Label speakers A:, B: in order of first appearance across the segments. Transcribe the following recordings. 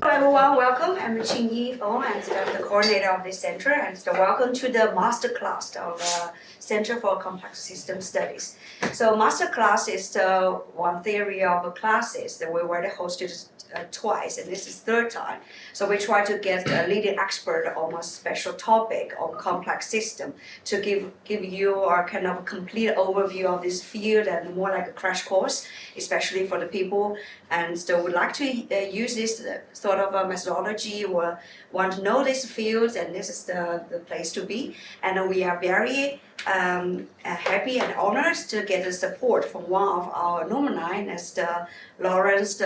A: Hello everyone, welcome. I'm Qingyi Feng, and I'm the coordinator of this center, and welcome to the Masterclass of the Center for Complex System Studies. So Masterclass is the one theory of classes that we already hosted twice, and this is third time. So we try to get a leading expert on a special topic on complex system to give you a kind of complete overview of this field and more like a crash course, especially for the people and would like to use this sort of a methodology or want to know this field, and this is the place to be. And we are very happy and honored to get the support from one of our alumni, as the Lawrence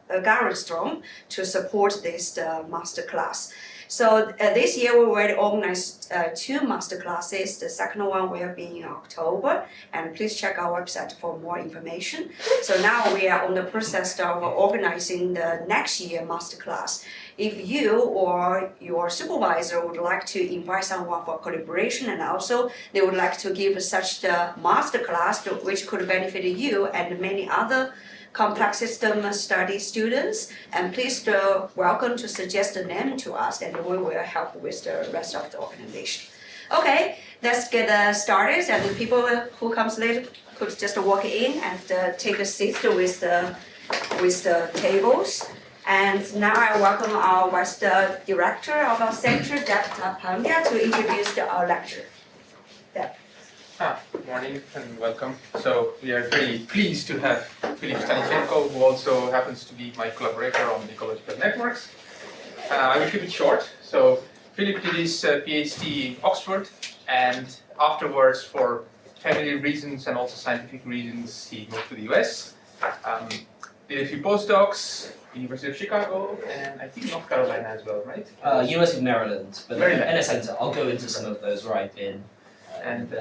A: Garrestrom, to support this masterclass. So this year we already organized two masterclasses. The second one will be in October, and please check our website for more information. So now we are on the process of organizing the next year masterclass. If you or your supervisor would like to invite someone for collaboration, and also they would like to give such the masterclass which could benefit you and many other complex system study students, and please welcome to suggest a name to us, and we will help with the rest of the organization. Okay, let's get started, and the people who comes later could just walk in and take a seat with the tables. And now I welcome our Vice Director of our center, Deb Pandya, to introduce our lecture. Deb.
B: Good morning and welcome. So we are very pleased to have Phillip Staniczenko, who also happens to be my collaborator on Ecological Networks. I will keep it short. So Phillip did his PhD in Oxford, and afterwards, for family reasons and also scientific reasons, he moved to the US. Did a few postdocs, University of Chicago, and I think North Carolina as well, right?
C: University of Maryland, but
B: Maryland.
C: in a center. I'll go into some of those right in.
B: And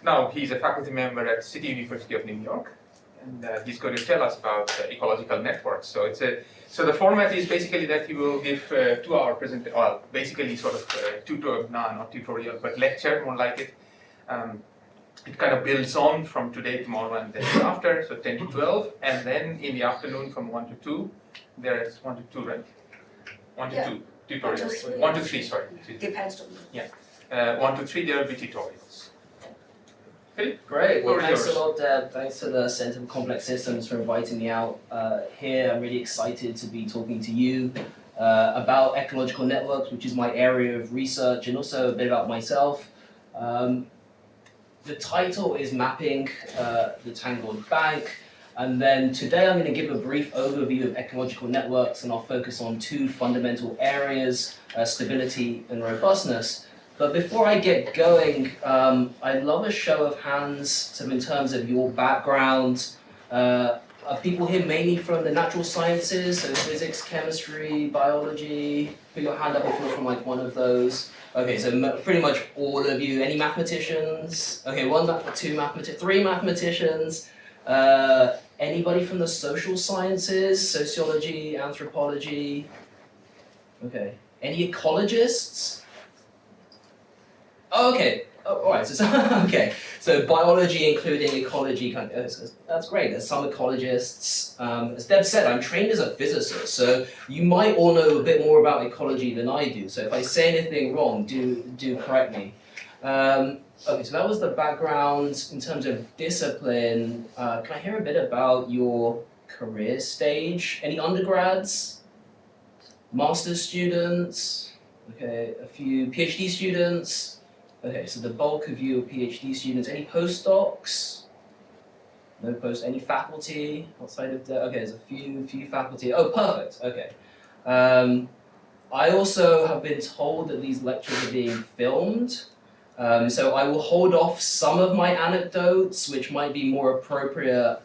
B: now he's a faculty member at City University of New York, and he's going to tell us about ecological networks. So so the format is basically that he will give 2-hour presentation, well, basically sort of not tutorial, but lecture, more like it. It kind of builds on from today, tomorrow, and then after, so 10 to 12, and then in the afternoon from 1 to 2, there's 1 to 2, right? 1 to 2 tutorials. 1 to 3, sorry.
A: Depends on you.
B: Yeah. 1 to 3, there will be tutorials. Phillip?
C: Great. Well, thanks a lot, Deb. Thanks to the Center for Complex Systems for inviting me out here. I'm really excited to be talking to you about ecological networks, which is my area of research, and also a bit about myself. The title is Mapping the Tangled Bank, and then today I'm going to give a brief overview of ecological networks, and I'll focus on two fundamental areas, stability and robustness. But before I get going, I'd love a show of hands, sort of in terms of your background. Are people here mainly from the natural sciences, so physics, chemistry, biology? Put your hand up if you're from like one of those. Okay, so pretty much all of you. Any mathematicians? Okay, three mathematicians. Anybody from the social sciences, sociology, anthropology? Okay. Any ecologists? Oh, okay. Oh, all right. So okay. So biology, including ecology, that's great. There's some ecologists. As Deb said, I'm trained as a physicist, so you might all know a bit more about ecology than I do. So if I say anything wrong, do correct me. Okay, so that was the background in terms of discipline. Can I hear a bit about your career stage? Any undergrads? Master's students? Okay, a few PhD students? Okay, so the bulk of you are PhD students. Any postdocs? No any faculty outside of the, okay, there's a few faculty. Oh, perfect, okay. I also have been told that these lectures are being filmed. So I will hold off some of my anecdotes, which might be more appropriate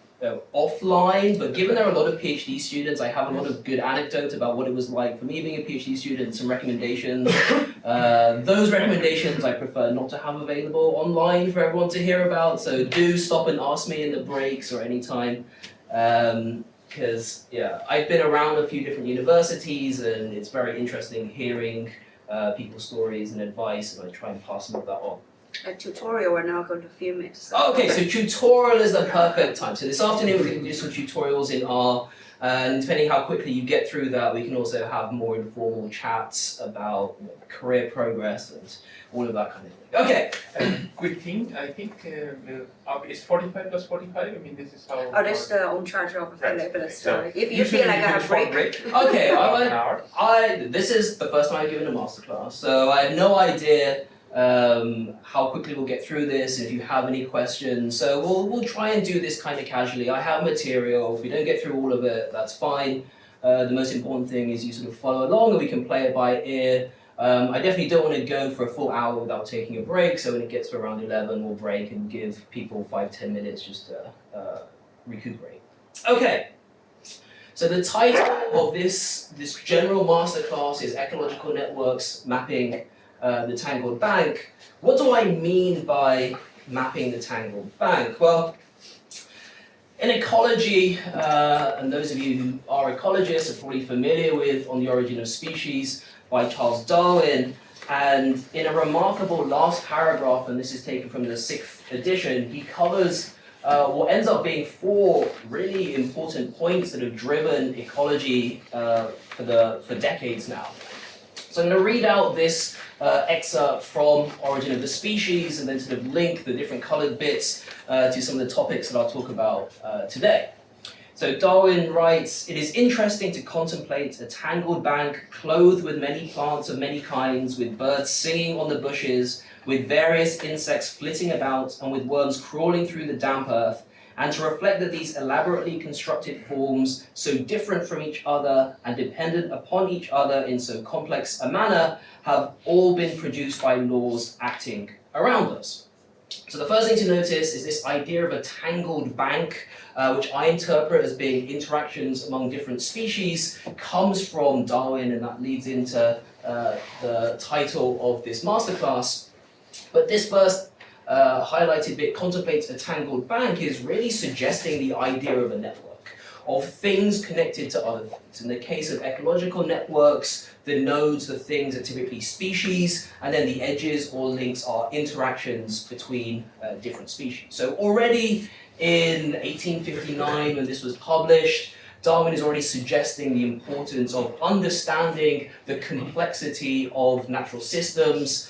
C: offline, but given there are a lot of PhD students, I have a lot of good anecdotes about what it was like for me being a PhD student, some recommendations. Those recommendations I prefer not to have available online for everyone to hear about, so do stop and ask me in the breaks or anytime. Because I've been around a few different universities, and it's very interesting hearing people's stories and advice, and I try and pass some of that on.
A: A tutorial, we're now going to film it. So.
C: Okay, so tutorial is the perfect time. So this afternoon we're going to do some tutorials in R, and depending how quickly you get through that, we can also have more informal chats about career progress and all of that kind of thing. Okay.
B: Quick thing, I think it's 45 plus 45. I mean, this is how.
A: Oh, that's the on charge of Phillip.
B: Right.
A: So if you
B: Usually
A: feel like I
B: we do
A: have
B: a short
A: break.
C: Okay,
B: an hour.
C: this is the first time I've given a masterclass, so I have no idea how quickly we'll get through this, if you have any questions. So we'll try and do this kind of casually. I have material. If we don't get through all of it, that's fine. The most important thing is you sort of follow along and we can play it by ear. I definitely don't want to go for a full hour without taking a break, so when it gets to around 11, we'll break and give people 5-10 minutes just to recuperate. Okay, so the title of this general masterclass is Ecological Networks Mapping the Tangled Bank. What do I mean by mapping the tangled bank? Well, in ecology, and those of you who are ecologists are probably familiar with On the Origin of Species by Charles Darwin, and in a remarkable last paragraph, and this is taken from the 6th edition, he covers what ends up being 4 really important points that have driven ecology for decades now. So I'm going to read out this excerpt from Origin of the Species and then sort of link the different coloured bits to some of the topics that I'll talk about today. So Darwin writes, "It is interesting to contemplate a tangled bank clothed with many plants of many kinds, with birds singing on the bushes, with various insects flitting about, and with worms crawling through the damp earth, and to reflect that these elaborately constructed forms, so different from each other and dependent upon each other in so complex a manner, have all been produced by laws acting around us." So the first thing to notice is this idea of a tangled bank, which I interpret as being interactions among different species, comes from Darwin, and that leads into the title of this masterclass. But this first highlighted bit, contemplate a tangled bank, is really suggesting the idea of a network of things connected to other things. In the case of ecological networks, the nodes, the things are typically species, and then the edges or links are interactions between different species. So already in 1859, when this was published, Darwin is already suggesting the importance of understanding the complexity of natural systems,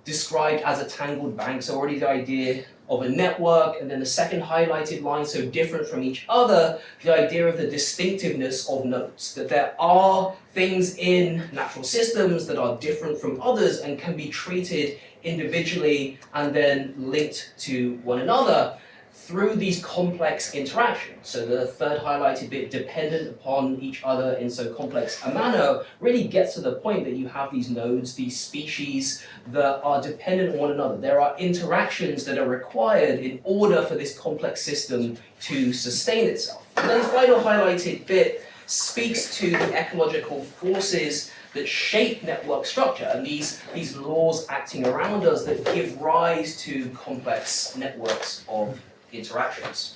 C: described as a tangled bank. So already the idea of a network, and then the second highlighted line, so different from each other, the idea of the distinctiveness of nodes, that there are things in natural systems that are different from others and can be treated individually and then linked to one another through these complex interactions. So the third highlighted bit, dependent upon each other in so complex a manner, really gets to the point that you have these nodes, these species that are dependent on one another. There are interactions that are required in order for this complex system to sustain itself. And then the final highlighted bit speaks to the ecological forces that shape network structure, and these laws acting around us that give rise to complex networks of interactions.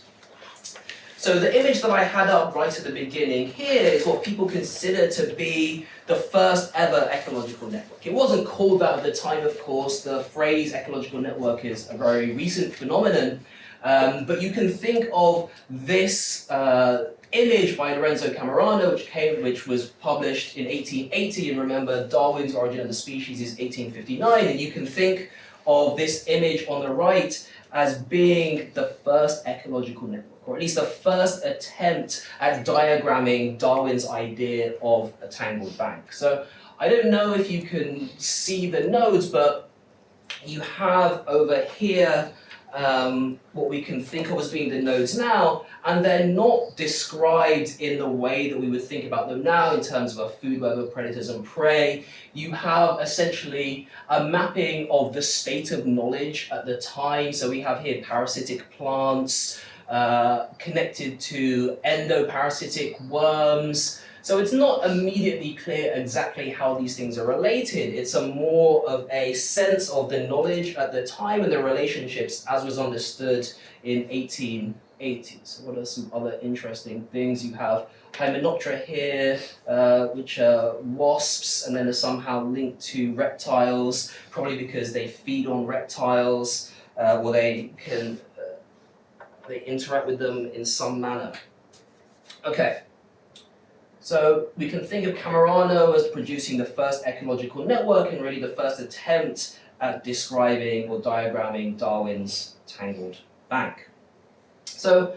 C: So the image that I had up right at the beginning here is what people consider to be the first ever ecological network. It wasn't called that at the time, of course. The phrase ecological network is a very recent phenomenon, but you can think of this image by Lorenzo Camerano, which was published in 1880, and remember Darwin's Origin of the Species is 1859, and you can think of this image on the right as being the first ecological network, or at least the first attempt at diagramming Darwin's idea of a tangled bank. So I don't know if you can see the nodes, but you have over here what we can think of as being the nodes now, and they're not described in the way that we would think about them now in terms of a food web of predators and prey. You have essentially a mapping of the state of knowledge at the time. So we have here parasitic plants connected to endoparasitic worms. So it's not immediately clear exactly how these things are related. It's a more of a sense of the knowledge at the time and the relationships as was understood in 1880. 80s. What are some other interesting things? You have Hymenoptera here, which are wasps, and then are somehow linked to reptiles, probably because they feed on reptiles, or they can they interact with them in some manner. Okay. So we can think of Camerano as producing the first ecological network and really the first attempt at describing or diagramming Darwin's tangled bank. So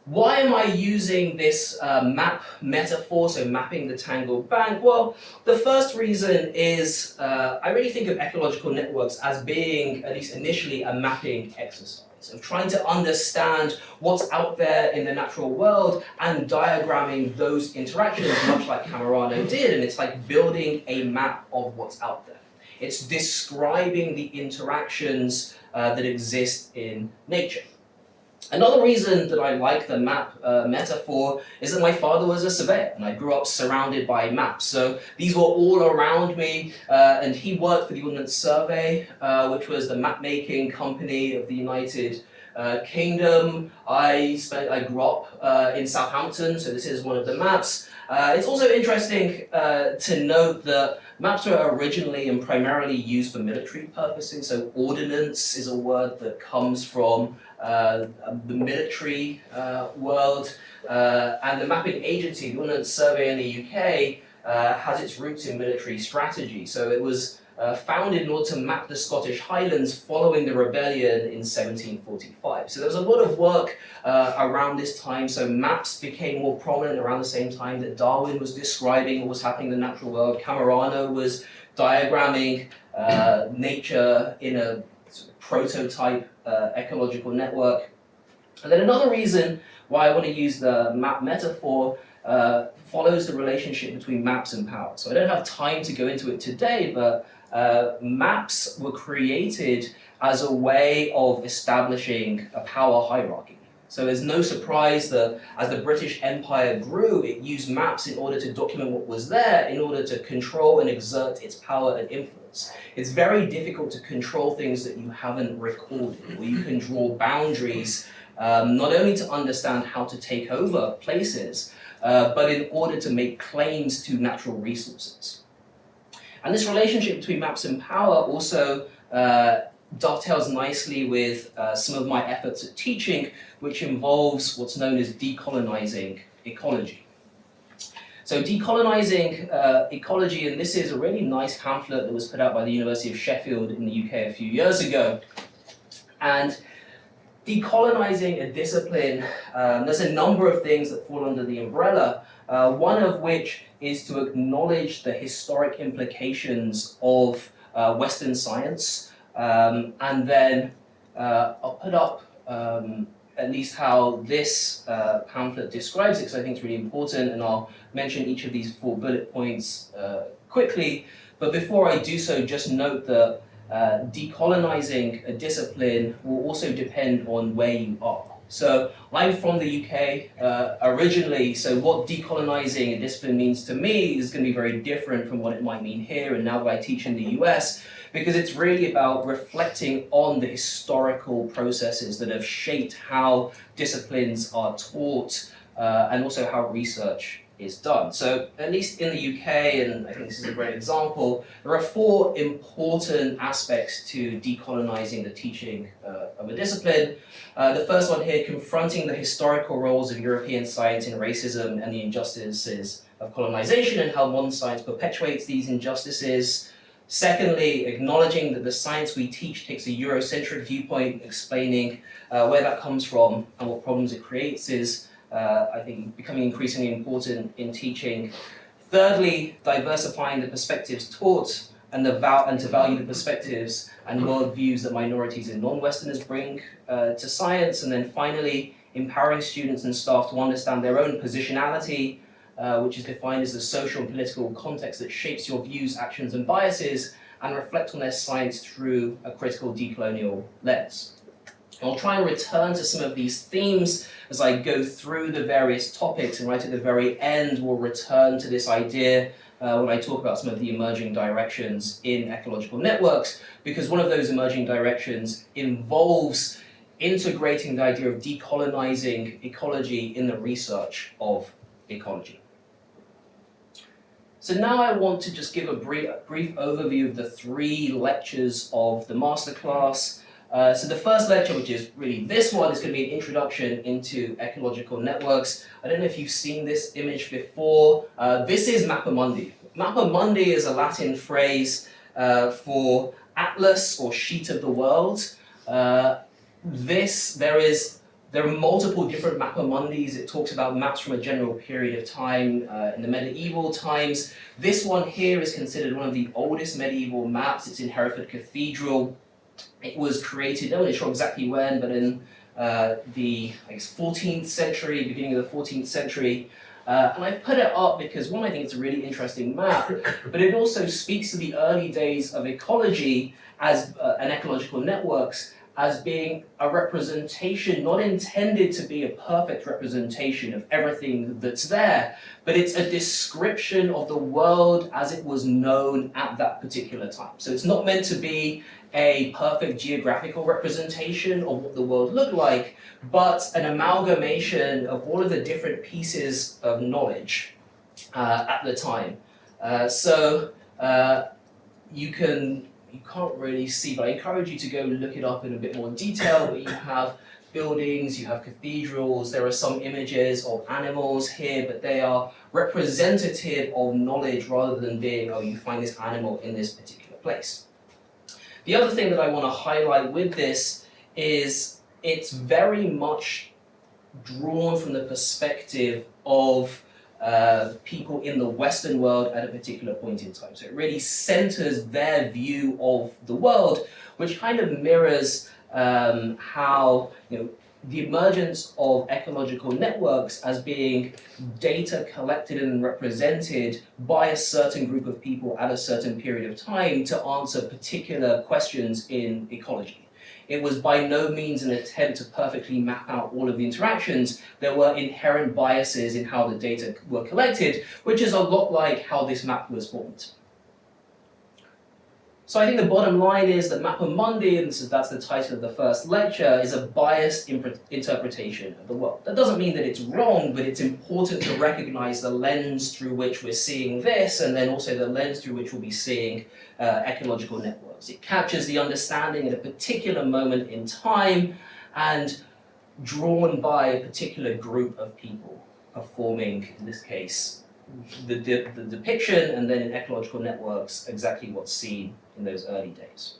C: why am I using this map metaphor, so mapping the tangled bank? Well, the first reason is I really think of ecological networks as being, at least initially, a mapping exercise, of trying to understand what's out there in the natural world and diagramming those interactions, much like Camerano did, and it's like building a map of what's out there. It's describing the interactions that exist in nature. Another reason that I like the map metaphor is that my father was a surveyor and I grew up surrounded by maps. So these were all around me, and he worked for the Ordnance Survey, which was the map-making company of the United Kingdom. I grew up in Southampton, so this is one of the maps. It's also interesting to note that maps were originally and primarily used for military purposes. So ordnance is a word that comes from the military world, and the mapping agency, the Ordnance Survey in the UK, has its roots in military strategy. So it was founded in order to map the Scottish Highlands following the rebellion in 1745. So there was a lot of work around this time, so maps became more prominent around the same time that Darwin was describing what was happening in the natural world. Camerano was diagramming nature in a sort of prototype ecological network. And then another reason why I want to use the map metaphor follows the relationship between maps and power. So I don't have time to go into it today, but maps were created as a way of establishing a power hierarchy. So there's no surprise that as the British Empire grew, it used maps in order to document what was there, in order to control and exert its power and influence. It's very difficult to control things that you haven't recorded, or you can draw boundaries, not only to understand how to take over places, but in order to make claims to natural resources. And this relationship between maps and power also dovetails nicely with some of my efforts at teaching, which involves what's known as decolonizing ecology. So decolonizing ecology, and this is a really nice pamphlet that was put out by the University of Sheffield in the UK a few years ago. And decolonizing a discipline, there's a number of things that fall under the umbrella, one of which is to acknowledge the historic implications of Western science, and then I'll put up at least how this pamphlet describes it, because I think it's really important, and I'll mention each of these 4 bullet points quickly. But before I do so, just note that decolonizing a discipline will also depend on where you are. So I'm from the UK originally, so what decolonizing a discipline means to me is going to be very different from what it might mean here and now that I teach in the US, because it's really about reflecting on the historical processes that have shaped how disciplines are taught and also how research is done. So at least in the UK, and I think this is a great example, there are 4 important aspects to decolonizing the teaching of a discipline. The first one here, confronting the historical roles of European science in racism and the injustices of colonization and how modern science perpetuates these injustices. Secondly, acknowledging that the science we teach takes a Eurocentric viewpoint, explaining where that comes from and what problems it creates is I think becoming increasingly important in teaching. Thirdly, diversifying the perspectives taught and to value the perspectives and worldviews that minorities and non-Westerners bring to science. And then finally, empowering students and staff to understand their own positionality, which is defined as the social and political context that shapes your views, actions, and biases, and reflect on their science through a critical decolonial lens. I'll try and return to some of these themes as I go through the various topics, and right at the very end we'll return to this idea when I talk about some of the emerging directions in ecological networks, because one of those emerging directions involves integrating the idea of decolonizing ecology in the research of ecology. So now I want to just give a brief overview of the 3 lectures of the masterclass. So the first lecture, which is really this one, is going to be an introduction into ecological networks. I don't know if you've seen this image before. This is Mappa mundi. Mappa mundi is a Latin phrase for atlas or sheet of the world. There are multiple different Mappa mundis. It talks about maps from a general period of time in the medieval times. This one here is considered one of the oldest medieval maps. It's in Hereford Cathedral. It was created, no one is sure exactly when, but in the 14th century, beginning of the 14th century. And I put it up because, one, I think it's a really interesting map, but it also speaks to the early days of ecology as and ecological networks as being a representation, not intended to be a perfect representation of everything that's there, but it's a description of the world as it was known at that particular time. So it's not meant to be a perfect geographical representation of what the world looked like, but an amalgamation of all of the different pieces of knowledge at the time. You can't really see, but I encourage you to go look it up in a bit more detail. But you have buildings, you have cathedrals, there are some images of animals here, but they are representative of knowledge rather than being, oh, you find this animal in this particular place. The other thing that I want to highlight with this is it's very much drawn from the perspective of people in the Western world at a particular point in time. So it really centers their view of the world, which kind of mirrors how the emergence of ecological networks as being data collected and represented by a certain group of people at a certain period of time to answer particular questions in ecology. It was by no means an attempt to perfectly map out all of the interactions. There were inherent biases in how the data were collected, which is a lot like how this map was formed. So I think the bottom line is that Mappa mundi, and that's the title of the first lecture, is a biased interpretation of the world. That doesn't mean that it's wrong, but it's important to recognize the lens through which we're seeing this, and then also the lens through which we'll be seeing ecological networks. It captures the understanding at a particular moment in time and drawn by a particular group of people performing, in this case, the depiction, and then in ecological networks, exactly what's seen in those early days.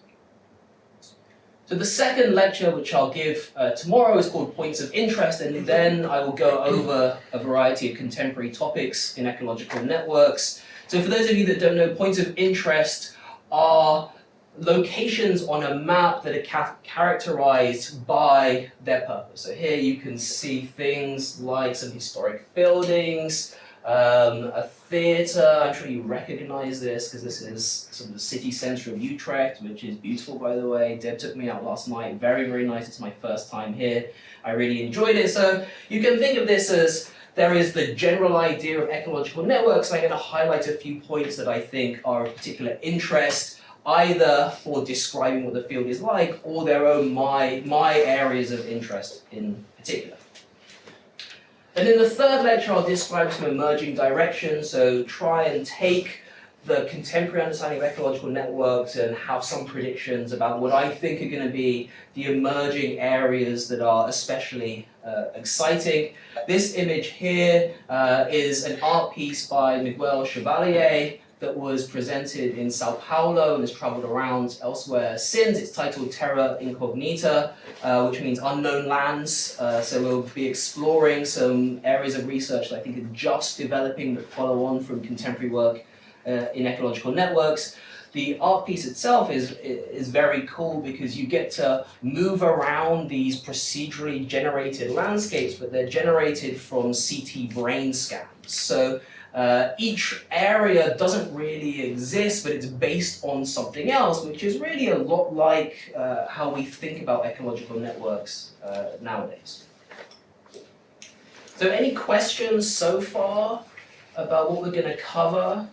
C: So the second lecture, which I'll give tomorrow, is called Points of Interest, and then I will go over a variety of contemporary topics in ecological networks. So for those of you that don't know, points of interest are locations on a map that are characterized by their purpose. So here you can see things like some historic buildings, a theatre. I'm sure you recognize this because this is sort of the city centre of Utrecht, which is beautiful, by the way. Deb took me out last night. Very, very nice. It's my first time here. I really enjoyed it. So you can think of this as there is the general idea of ecological networks. I'm going to highlight a few points that I think are of particular interest, either for describing what the field is like or their own my areas of interest in particular. And in the third lecture, I'll describe some emerging directions, so try and take the contemporary understanding of ecological networks and have some predictions about what I think are going to be the emerging areas that are especially exciting. This image here is an art piece by Miguel Chevalier that was presented in Sao Paulo and has traveled around elsewhere since. It's titled Terra Incognita, which means unknown lands. So we'll be exploring some areas of research that I think are just developing that follow on from contemporary work in ecological networks. The art piece itself is very cool because you get to move around these procedurally generated landscapes, but they're generated from CT brain scans. So each area doesn't really exist, but it's based on something else, which is really a lot like how we think about ecological networks nowadays. So any questions so far about what we're going to cover?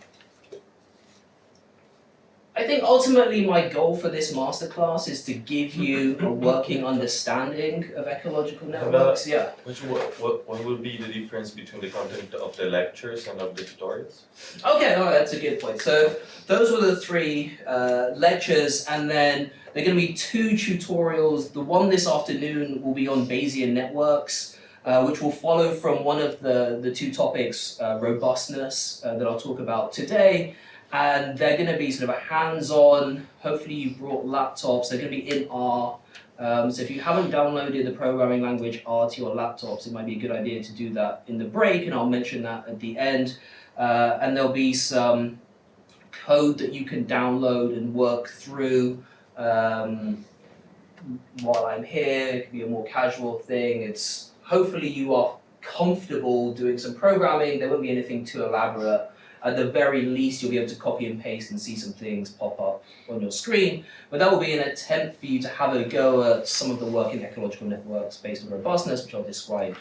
C: I think ultimately my goal for this masterclass is to give you a working understanding of ecological networks. Yeah.
D: What will be the difference between the content of the lectures and of the tutorials?
C: Okay, all right, that's a good point. So those were the three lectures, and then there are going to be two tutorials. The one this afternoon will be on Bayesian networks, which will follow from one of the two topics, robustness, that I'll talk about today. And they're going to be sort of a hands-on, hopefully you brought laptops, they're going to be in R. So if you haven't downloaded the programming language R to your laptops, it might be a good idea to do that in the break, and I'll mention that at the end. And there'll be some code that you can download and work through while I'm here. It could be a more casual thing. It's hopefully you are comfortable doing some programming. There won't be anything too elaborate. At the very least, you'll be able to copy and paste and see some things pop up on your screen. But that will be an attempt for you to have a go at some of the work in ecological networks based on robustness, which I'll describe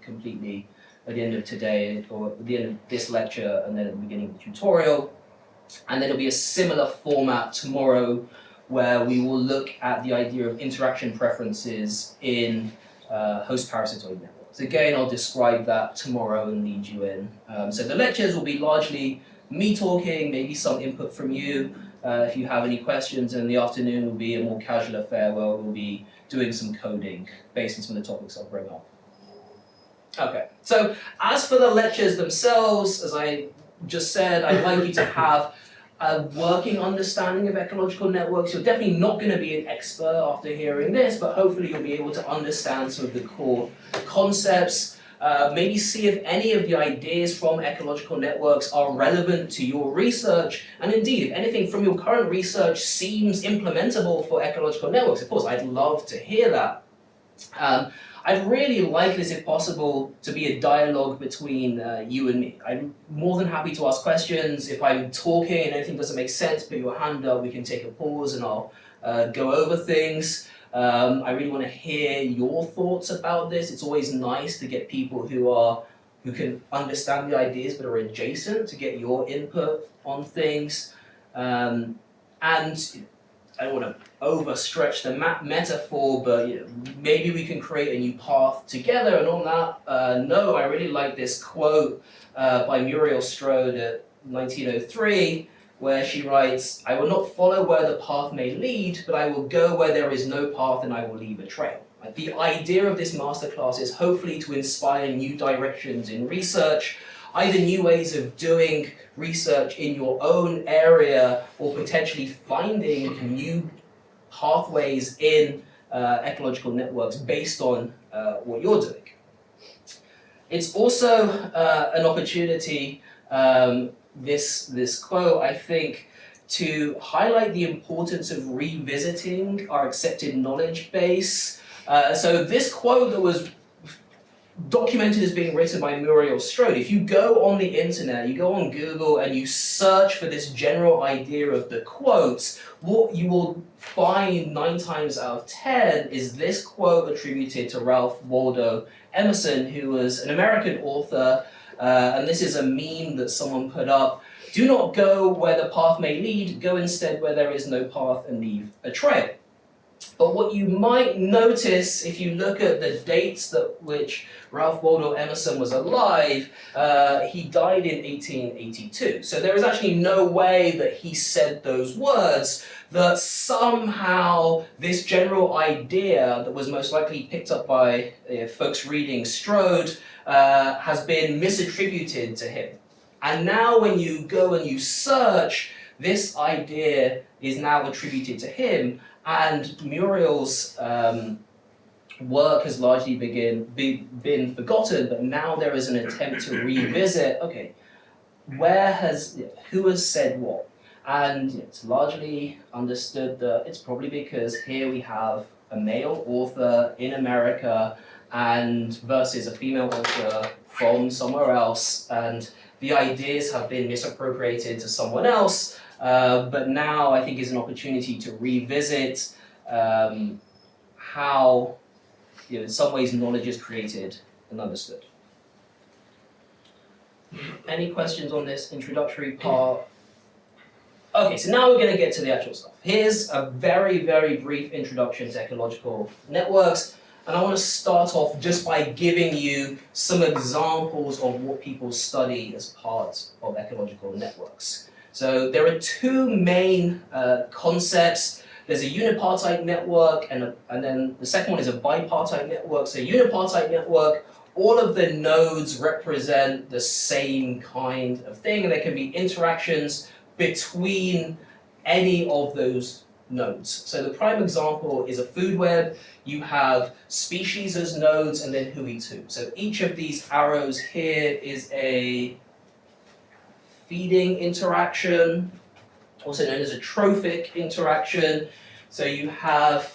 C: completely at the end of today, or at the end of this lecture, and then at the beginning of the tutorial. And then it'll be a similar format tomorrow, where we will look at the idea of interaction preferences in host parasitoid networks. Again, I'll describe that tomorrow and lead you in. So the lectures will be largely me talking, maybe some input from you if you have any questions, and in the afternoon will be a more casual affair where we'll be doing some coding based on some of the topics I'll bring up. Okay, so as for the lectures themselves, as I just said, I'd like you to have a working understanding of ecological networks. You're definitely not going to be an expert after hearing this, but hopefully you'll be able to understand some of the core concepts, maybe see if any of the ideas from ecological networks are relevant to your research, and indeed, if anything from your current research seems implementable for ecological networks. Of course, I'd love to hear that. I'd really like this, if possible, to be a dialogue between you and me. I'm more than happy to ask questions. If I'm talking and anything doesn't make sense, put your hand up, we can take a pause and I'll go over things. I really want to hear your thoughts about this. It's always nice to get people who can understand the ideas but are adjacent, to get your input on things. And I don't want to overstretch the metaphor, but maybe we can create a new path together. And on that note, I really like this quote by Muriel Strode at 1903, where she writes, "I will not follow where the path may lead, but I will go where there is no path and I will leave a trail." The idea of this masterclass is hopefully to inspire new directions in research, either new ways of doing research in your own area, or potentially finding new pathways in ecological networks based on what you're doing. It's also an opportunity, this quote, I think, to highlight the importance of revisiting our accepted knowledge base. So this quote that was documented as being written by Muriel Strode, if you go on the internet, you go on Google and you search for this general idea of the quotes, what you will find 9 times out of 10 is this quote attributed to Ralph Waldo Emerson, who was an American author, and this is a meme that someone put up. "Do not go where the path may lead, go instead where there is no path and leave a trail." But what you might notice if you look at the dates that which Ralph Waldo Emerson was alive, he died in 1882. So there is actually no way that he said those words, that somehow this general idea that was most likely picked up by folks reading Strode has been misattributed to him. And now when you go and you search, this idea is now attributed to him, and Muriel's work has largely been forgotten, but now there is an attempt to revisit, okay, who has said what? And it's largely understood that it's probably because here we have a male author in America and versus a female author from somewhere else, and the ideas have been misappropriated to someone else. But now I think is an opportunity to revisit how, in some ways, knowledge is created and understood. Any questions on this introductory part? Okay, so now we're going to get to the actual stuff. Here's a very, very brief introduction to ecological networks. And I want to start off just by giving you some examples of what people study as part of ecological networks. So there are two main concepts. There's a unipartite network, and then the second one is a bipartite network. So unipartite network, all of the nodes represent the same kind of thing, and there can be interactions between any of those nodes. So the prime example is a food web. You have species as nodes and then hui too. So each of these arrows here is a feeding interaction, also known as a trophic interaction. So you have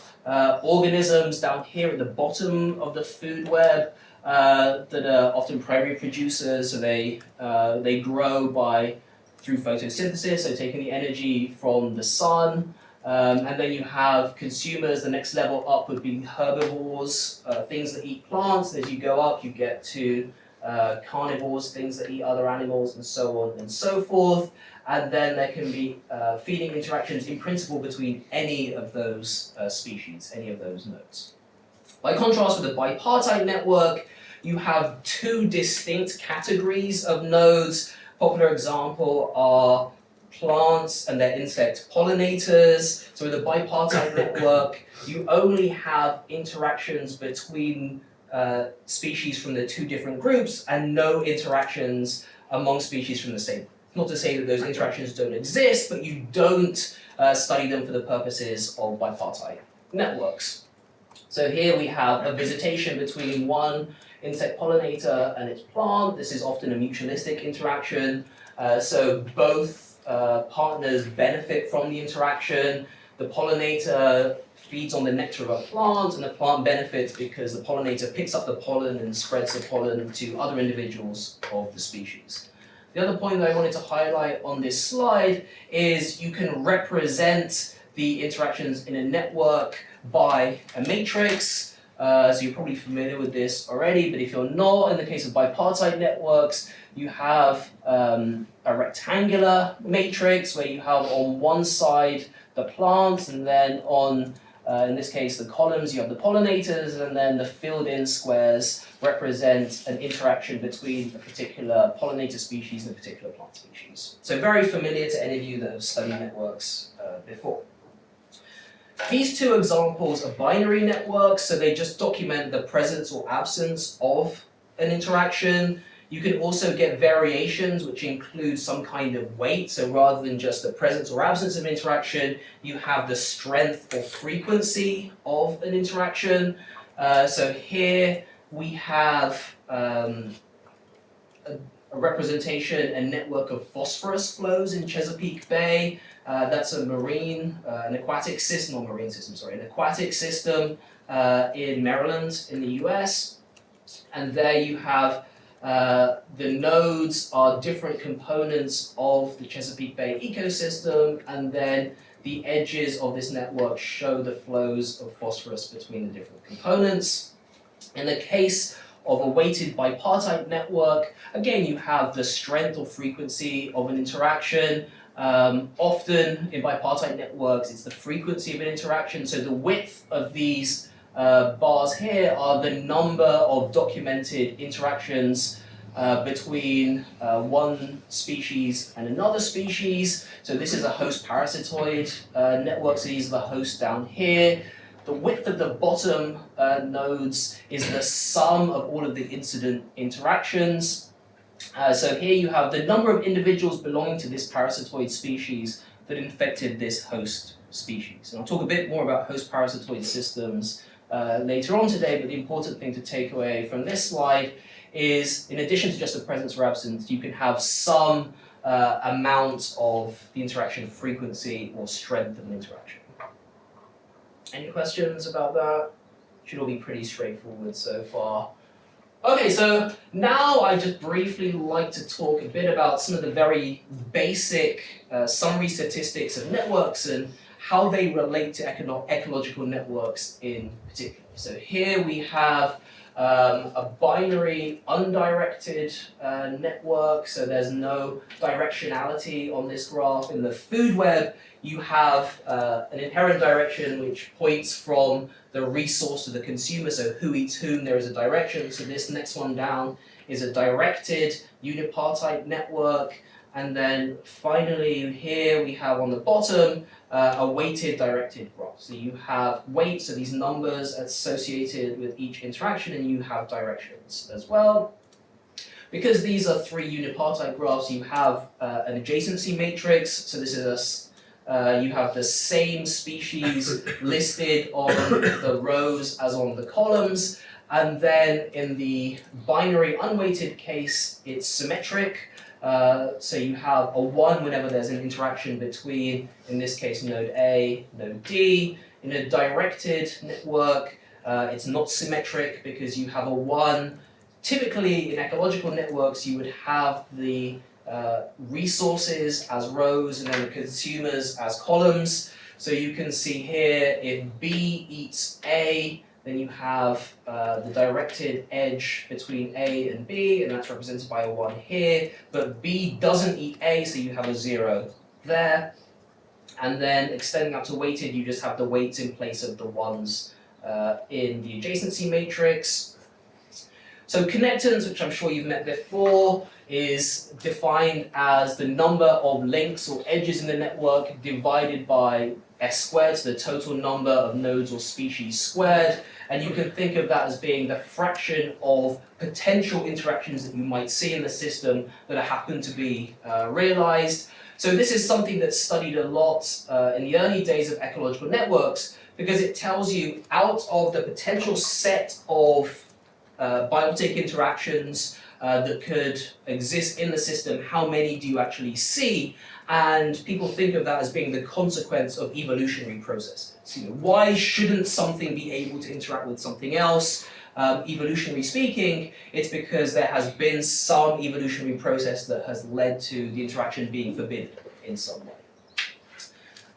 C: organisms down here at the bottom of the food web that are often primary producers. So they grow through photosynthesis, so taking the energy from the sun. And then you have consumers. The next level up would be herbivores, things that eat plants. And as you go up, you get to carnivores, things that eat other animals, and so on and so forth. And then there can be feeding interactions in principle between any of those species, any of those nodes. By contrast with a bipartite network, you have two distinct categories of nodes. Popular example are plants and their insect pollinators. So with a bipartite network, you only have interactions between species from the two different groups and no interactions among species from the same. Not to say that those interactions don't exist, but you don't study them for the purposes of bipartite networks. So here we have a visitation between one insect pollinator and its plant. This is often a mutualistic interaction. So both partners benefit from the interaction. The pollinator feeds on the nectar of a plant, and the plant benefits because the pollinator picks up the pollen and spreads the pollen to other individuals of the species. The other point that I wanted to highlight on this slide is you can represent the interactions in a network by a matrix. So you're probably familiar with this already, but if you're not, in the case of bipartite networks, you have a rectangular matrix where you have on one side the plants, and then on, in this case, the columns, you have the pollinators, and then the filled-in squares represent an interaction between a particular pollinator species and a particular plant species. So very familiar to any of you that have studied networks before. These two examples are binary networks, so they just document the presence or absence of an interaction. You can also get variations which include some kind of weight, so rather than just the presence or absence of interaction, you have the strength or frequency of an interaction. So here we have a representation, a network of phosphorus flows in Chesapeake Bay. That's a an aquatic system in Maryland in the US. And there you have the nodes are different components of the Chesapeake Bay ecosystem, and then the edges of this network show the flows of phosphorus between the different components. In the case of a weighted bipartite network, again you have the strength or frequency of an interaction. Often in bipartite networks, it's the frequency of an interaction. So the width of these bars here are the number of documented interactions between one species and another species. So this is a host parasitoid network, so these are the hosts down here. The width of the bottom nodes is the sum of all of the incident interactions. So here you have the number of individuals belonging to this parasitoid species that infected this host species. And I'll talk a bit more about host parasitoid systems later on today, but the important thing to take away from this slide is, in addition to just the presence or absence, you can have some amount of the interaction frequency or strength of an interaction. Any questions about that? Should all be pretty straightforward so far. Okay, so now I just briefly like to talk a bit about some of the very basic summary statistics of networks and how they relate to ecological networks in particular. So here we have a binary undirected network, so there's no directionality on this graph. In the food web, you have an inherent direction which points from the resource to the consumer, so who eats whom, there is a direction. So this next one down is a directed unipartite network. And then finally here we have on the bottom a weighted directed graph. So you have weights, so these numbers associated with each interaction, and you have directions as well. Because these are three unipartite graphs, you have an adjacency matrix. So this is you have the same species listed on the rows as on the columns. And then in the binary unweighted case, it's symmetric. So you have a 1 whenever there's an interaction between, in this case, node A, node D. In a directed network, it's not symmetric because you have a 1. Typically, in ecological networks, you would have the resources as rows and then the consumers as columns. So you can see here, if B eats A, then you have the directed edge between A and B, and that's represented by a 1 here. But B doesn't eat A, so you have a 0 there. And then extending out to weighted, you just have the weights in place of the 1s in the adjacency matrix. So connectance, which I'm sure you've met before, is defined as the number of links or edges in the network divided by S squared, so the total number of nodes or species squared. And you can think of that as being the fraction of potential interactions that you might see in the system that happen to be realized. So this is something that's studied a lot in the early days of ecological networks, because it tells you out of the potential set of biotic interactions that could exist in the system, how many do you actually see? And people think of that as being the consequence of evolutionary processes. You know, why shouldn't something be able to interact with something else? Evolutionary speaking, it's because there has been some evolutionary process that has led to the interaction being forbidden in some way.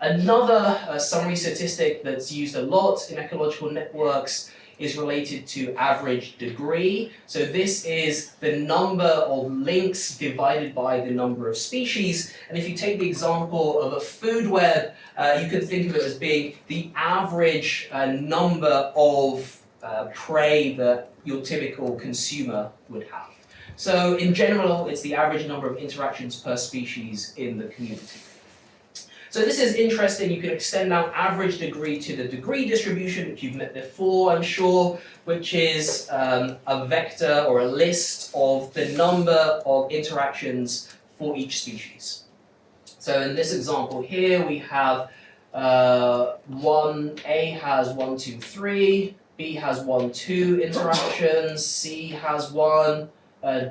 C: Another summary statistic that's used a lot in ecological networks is related to average degree. So this is the number of links divided by the number of species. And if you take the example of a food web, you can think of it as being the average number of prey that your typical consumer would have. So in general, it's the average number of interactions per species in the community. So this is interesting. You can extend out average degree to the degree distribution, which you've met before, I'm sure, which is a vector or a list of the number of interactions for each species. So in this example here, we have A has 1, 2, 3, B has 1, 2 interactions, C has 1,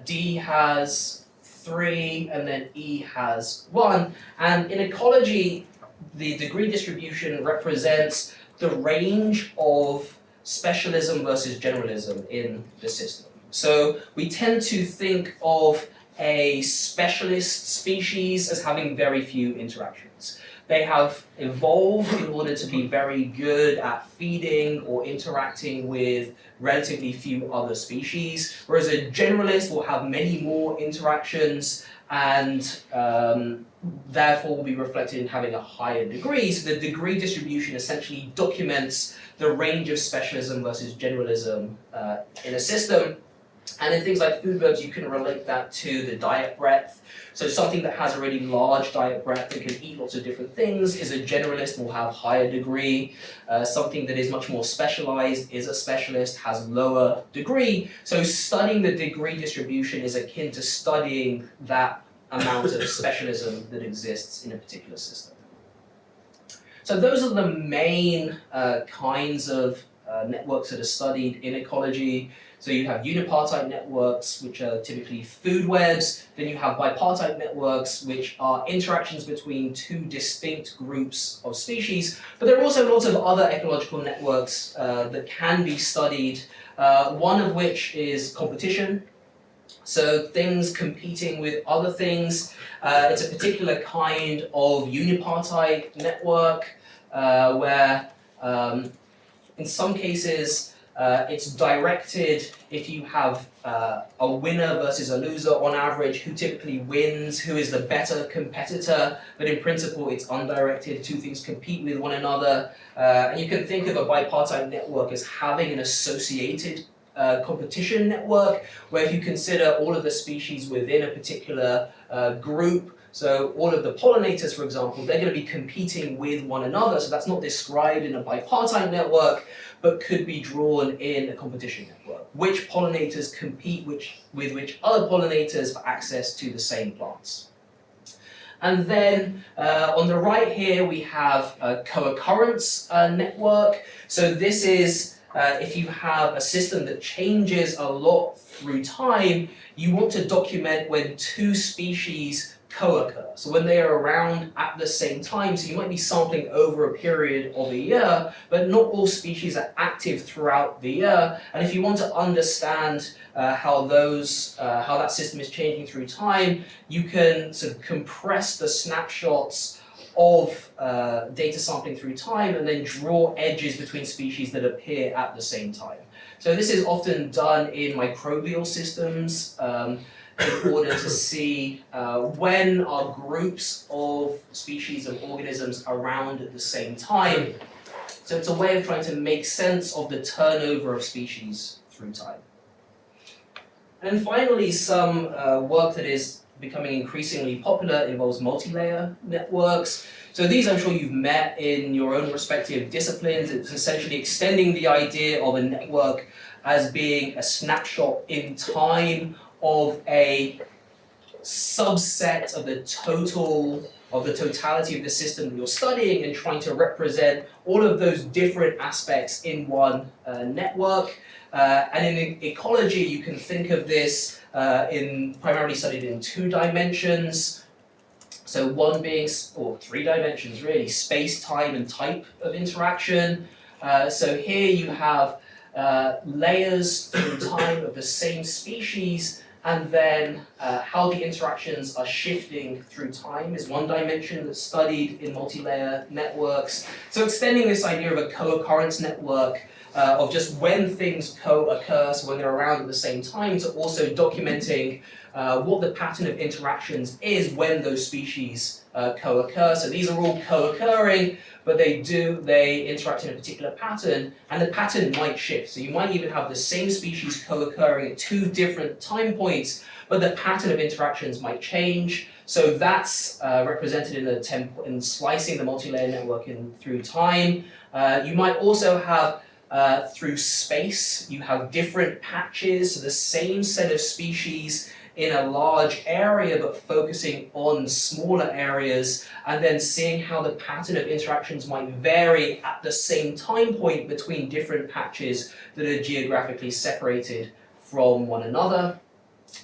C: D has 3, and then E has 1. And in ecology, the degree distribution represents the range of specialism versus generalism in the system. So we tend to think of a specialist species as having very few interactions. They have evolved in order to be very good at feeding or interacting with relatively few other species, whereas a generalist will have many more interactions and therefore will be reflected in having a higher degree. So the degree distribution essentially documents the range of specialism versus generalism in a system. And in things like food webs, you can relate that to the diet breadth. So something that has a really large diet breadth and can eat lots of different things is a generalist, will have higher degree. Something that is much more specialized is a specialist, has lower degree. So studying the degree distribution is akin to studying that amount of specialism that exists in a particular system. So those are the main kinds of networks that are studied in ecology. So you have unipartite networks, which are typically food webs. Then you have bipartite networks, which are interactions between two distinct groups of species. But there are also lots of other ecological networks that can be studied, one of which is competition. So things competing with other things. It's a particular kind of unipartite network where in some cases It's directed if you have a winner versus a loser on average, who typically wins, who is the better competitor, but in principle it's undirected, two things compete with one another. And you can think of a bipartite network as having an associated competition network, where if you consider all of the species within a particular group, so all of the pollinators, for example, they're going to be competing with one another, so that's not described in a bipartite network, but could be drawn in a competition network. Which pollinators compete with which other pollinators for access to the same plants. And then on the right here we have a co-occurrence network. So this is if you have a system that changes a lot through time, you want to document when two species co-occur. So when they are around at the same time, so you might be sampling over a period of a year, but not all species are active throughout the year. And if you want to understand how that system is changing through time, you can sort of compress the snapshots of data sampling through time and then draw edges between species that appear at the same time. So this is often done in microbial systems in order to see when are groups of species of organisms around at the same time. So it's a way of trying to make sense of the turnover of species through time. And finally, some work that is becoming increasingly popular involves multi-layer networks. So these I'm sure you've met in your own respective disciplines. It's essentially extending the idea of a network as being a snapshot in time of a subset of the totality of the system that you're studying, and trying to represent all of those different aspects in one network. And in ecology, you can think of this primarily studied in 2 dimensions. So one being, or 3 dimensions really, space, time, and type of interaction. So here you have layers through time of the same species, and then how the interactions are shifting through time is one dimension that's studied in multi-layer networks. So extending this idea of a co-occurrence network of just when things co-occur, so when they're around at the same time, to also documenting what the pattern of interactions is when those species co-occur. So these are all co-occurring, but they interact in a particular pattern, and the pattern might shift. So you might even have the same species co-occurring at 2 different time points, but the pattern of interactions might change. So that's represented in slicing the multi-layer network through time. You might also have through space, you have different patches, so the same set of species in a large area but focusing on smaller areas, and then seeing how the pattern of interactions might vary at the same time point between different patches that are geographically separated from one another.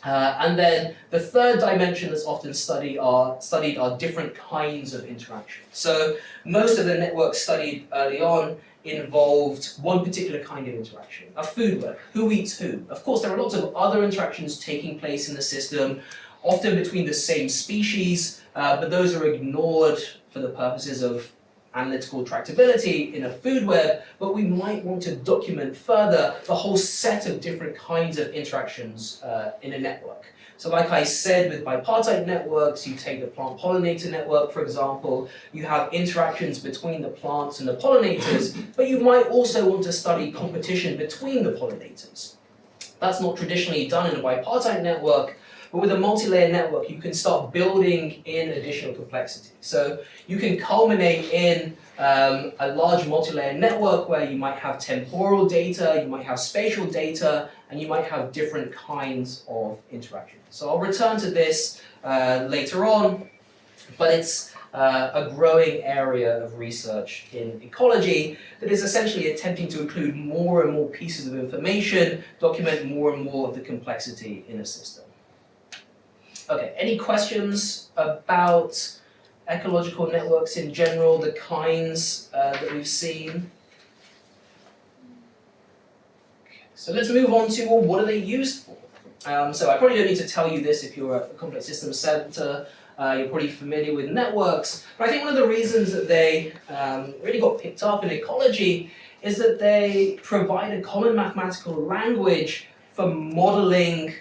C: And then the third dimension that's often studied are different kinds of interaction. So most of the networks studied early on involved one particular kind of interaction, a food web, who eats who. Of course, there are lots of other interactions taking place in the system, often between the same species, but those are ignored for the purposes of analytical tractability in a food web, but we might want to document further the whole set of different kinds of interactions in a network. So like I said, with bipartite networks, you take the plant pollinator network, for example, you have interactions between the plants and the pollinators, but you might also want to study competition between the pollinators. That's not traditionally done in a bipartite network, but with a multi-layer network, you can start building in additional complexity. So you can culminate in a large multi-layer network where you might have temporal data, you might have spatial data, and you might have different kinds of interaction. So I'll return to this later on, but it's a growing area of research in ecology that is essentially attempting to include more and more pieces of information, document more and more of the complexity in a system. Okay, any questions about ecological networks in general, the kinds that we've seen? Okay, so let's move on to, well, what are they used for? So I probably don't need to tell you this if you're a complex systems center. You're probably familiar with networks, but I think one of the reasons that they really got picked up in ecology is that they provide a common mathematical language for modeling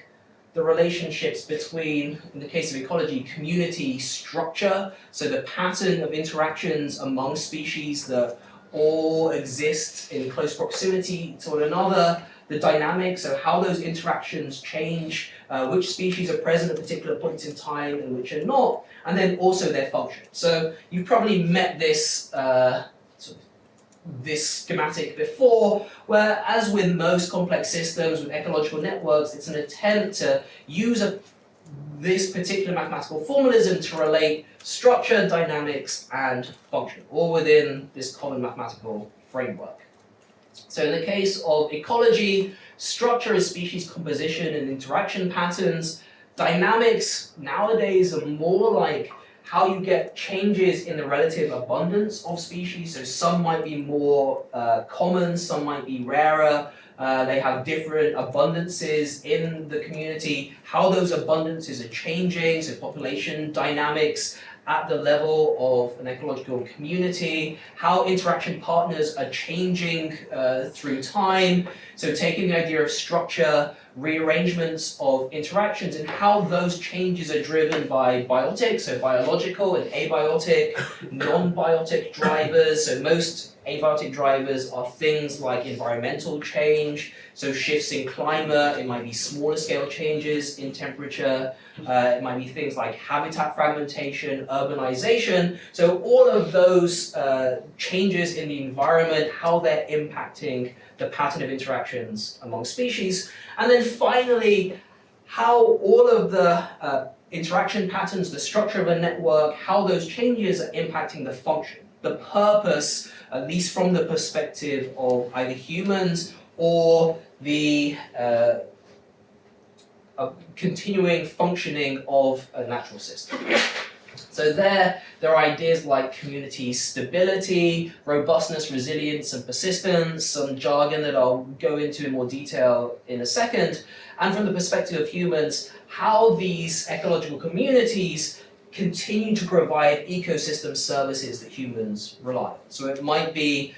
C: the relationships between, in the case of ecology, community structure, so the pattern of interactions among species that all exist in close proximity to one another, the dynamics, so how those interactions change, which species are present at particular points in time and which are not, and then also their function. So you've probably met this this schematic before, where as with most complex systems with ecological networks, it's an attempt to use this particular mathematical formalism to relate structure, dynamics, and function, all within this common mathematical framework. So in the case of ecology, structure is species composition and interaction patterns. Dynamics nowadays are more like how you get changes in the relative abundance of species. So some might be more common, some might be rarer. They have different abundances in the community. How those abundances are changing, so population dynamics at the level of an ecological community, how interaction partners are changing through time. So taking the idea of structure, rearrangements of interactions, and how those changes are driven by biotic, so biological and abiotic, non-biotic drivers. So most abiotic drivers are things like environmental change, so shifts in climate, it might be smaller scale changes in temperature, it might be things like habitat fragmentation, urbanization. So all of those changes in the environment, how they're impacting the pattern of interactions among species. And then finally, how all of the interaction patterns, the structure of a network, how those changes are impacting the function, the purpose, at least from the perspective of either humans or the continuing functioning of a natural system. So there are ideas like community stability, robustness, resilience, and persistence, some jargon that I'll go into in more detail in a second. And from the perspective of humans, how these ecological communities continue to provide ecosystem services that humans rely on. So it might be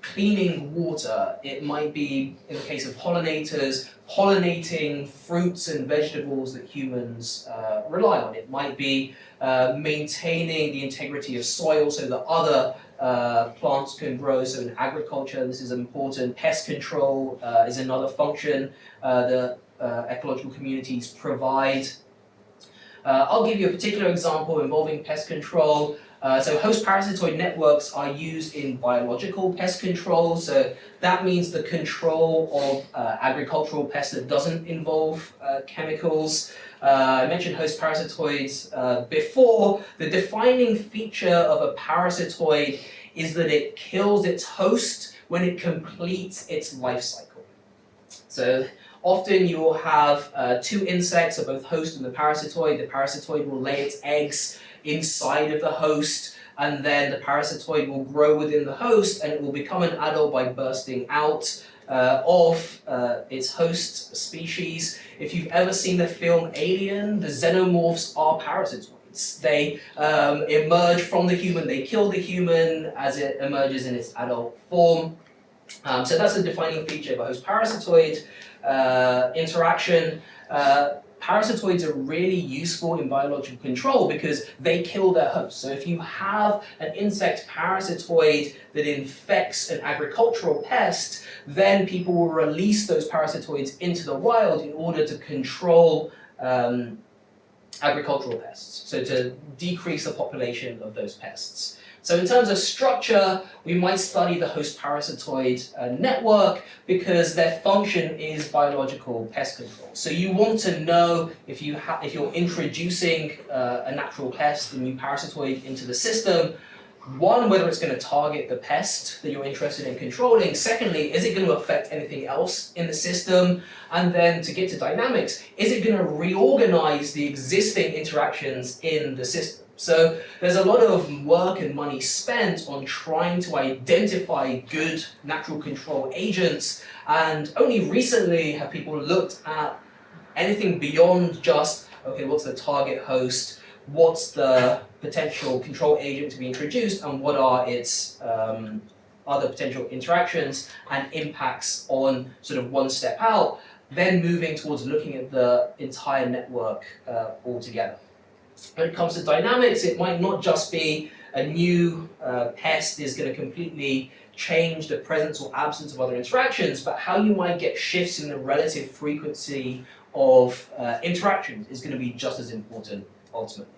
C: cleaning water, it might be, in the case of pollinators, pollinating fruits and vegetables that humans rely on. It might be maintaining the integrity of soil so that other plants can grow. So in agriculture, this is important. Pest control is another function that ecological communities provide. I'll give you a particular example involving pest control. So host parasitoid networks are used in biological pest control. So that means the control of agricultural pests that doesn't involve chemicals. I mentioned host parasitoids before. The defining feature of a parasitoid is that it kills its host when it completes its life cycle. So often you will have two insects, so both host and the parasitoid. The parasitoid will lay its eggs inside of the host, and then the parasitoid will grow within the host, and it will become an adult by bursting out of its host species. If you've ever seen the film Alien, the xenomorphs are parasitoids. They emerge from the human, they kill the human as it emerges in its adult form. So that's a defining feature of a host-parasitoid interaction. Parasitoids are really useful in biological control because they kill their host. So if you have an insect parasitoid that infects an agricultural pest, then people will release those parasitoids into the wild in order to control agricultural pests, so to decrease the population of those pests. So in terms of structure, we might study the host parasitoid network because their function is biological pest control. So you want to know if you're introducing a natural pest, a new parasitoid into the system, one, whether it's going to target the pest that you're interested in controlling. Secondly, is it going to affect anything else in the system? And then to get to dynamics, is it going to reorganize the existing interactions in the system? So there's a lot of work and money spent on trying to identify good natural control agents, and only recently have people looked at anything beyond just, okay, what's the target host, what's the potential control agent to be introduced, and what are its other potential interactions and impacts on sort of one step out, then moving towards looking at the entire network altogether. When it comes to dynamics, it might not just be a new pest is going to completely change the presence or absence of other interactions, but how you might get shifts in the relative frequency of interactions is going to be just as important ultimately.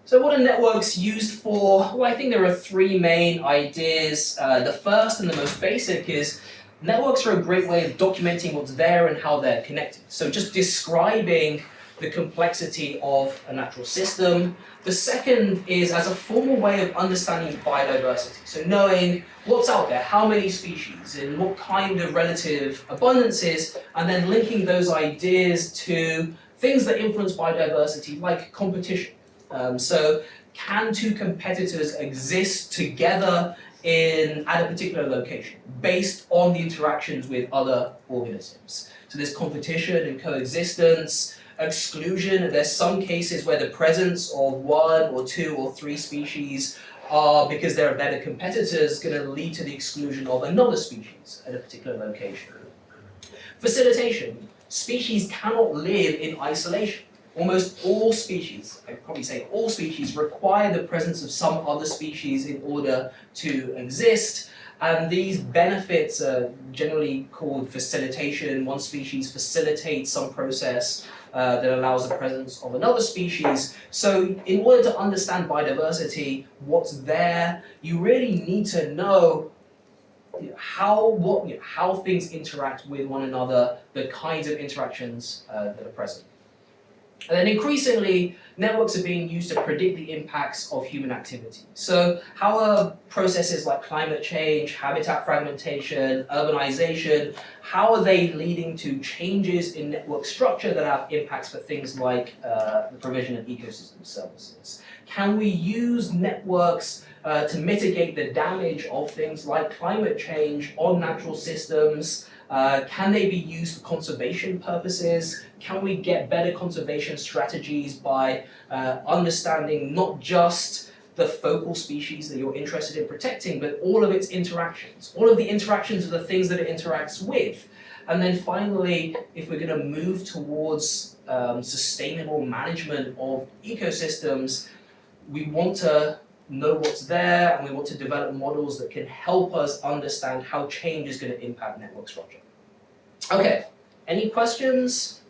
C: So what are networks used for? Well, I think there are three main ideas. The first and the most basic is networks are a great way of documenting what's there and how they're connected. So just describing the complexity of a natural system. The second is as a formal way of understanding biodiversity. So knowing what's out there, how many species, and what kind of relative abundances, and then linking those ideas to things that influence biodiversity, like competition. So can two competitors exist together at a particular location based on the interactions with other organisms? So there's competition and coexistence, exclusion. There's some cases where the presence of one or two or three species are, because they're better competitors, going to lead to the exclusion of another species at a particular location. Facilitation. Species cannot live in isolation. Almost all species, I'd probably say all species, require the presence of some other species in order to exist. And these benefits are generally called facilitation. One species facilitates some process that allows the presence of another species. So in order to understand biodiversity, what's there, you really need to know how things interact with one another, the kinds of interactions that are present. And then increasingly, networks are being used to predict the impacts of human activity. So how are processes like climate change, habitat fragmentation, urbanization, how are they leading to changes in network structure that have impacts for things like the provision of ecosystem services? Can we use networks to mitigate the damage of things like climate change on natural systems? Can they be used for conservation purposes? Can we get better conservation strategies by understanding not just the focal species that you're interested in protecting, but all of its interactions? All of the interactions are the things that it interacts with. And then finally, if we're going to move towards sustainable management of ecosystems, we want to know what's there, and we want to develop models that can help us understand how change is going to impact network structure. Okay, any questions?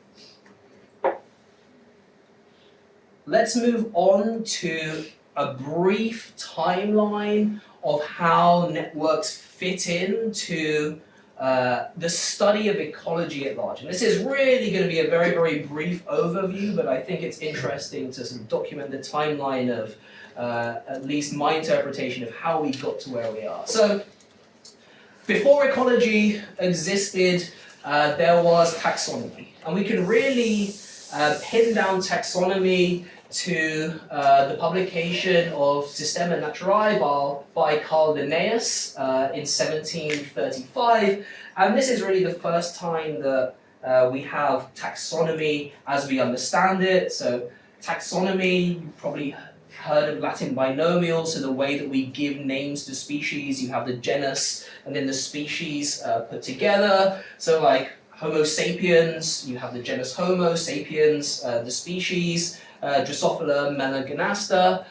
C: Let's move on to a brief timeline of how networks fit into the study of ecology at large. And this is really going to be a very, very brief overview, but I think it's interesting to sort of document the timeline of at least my interpretation of how we got to where we are. So, before ecology existed, there was taxonomy. And we can really pin down taxonomy to the publication of Systema Naturae by Carl Linnaeus in 1735. And this is really the first time that we have taxonomy as we understand it. So taxonomy, you probably heard of Latin binomials, so the way that we give names to species, you have the genus and then the species put together. So like Homo sapiens, you have the genus Homo, sapiens, the species, Drosophila melanogaster,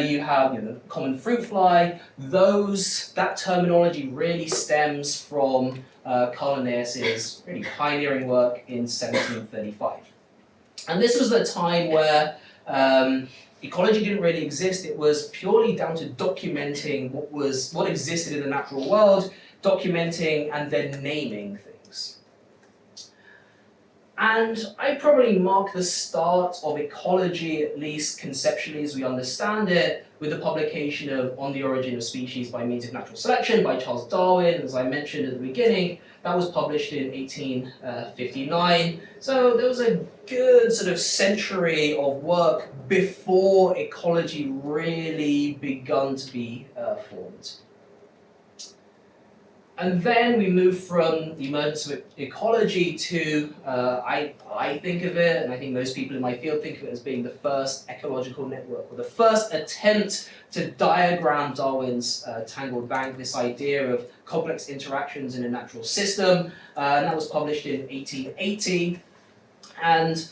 C: you have common fruit fly. That terminology really stems from Carl Linnaeus's really pioneering work in 1735. And this was the time where ecology didn't really exist. It was purely down to documenting what existed in the natural world, documenting and then naming things. And I probably mark the start of ecology, at least conceptually as we understand it, with the publication of On the Origin of Species by Means of Natural Selection by Charles Darwin, as I mentioned at the beginning. That was published in 1859. So there was a good sort of century of work before ecology really begun to be formed. And then we move from the emergence of ecology to, I think of it, and I think most people in my field think of it as being the first ecological network, or the first attempt to diagram Darwin's tangled bank, this idea of complex interactions in a natural system, and that was published in 1880. And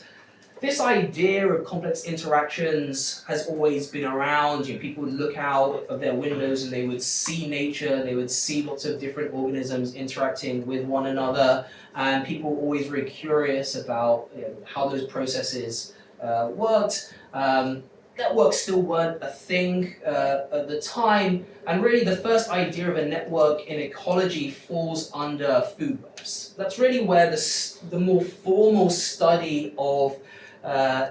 C: this idea of complex interactions has always been around. You know, people would look out of their windows and they would see nature, they would see lots of different organisms interacting with one another, and people were always very curious about, you know, how those processes worked. Networks still weren't a thing at the time, and really the first idea of a network in ecology falls under food webs. That's really where the more formal study of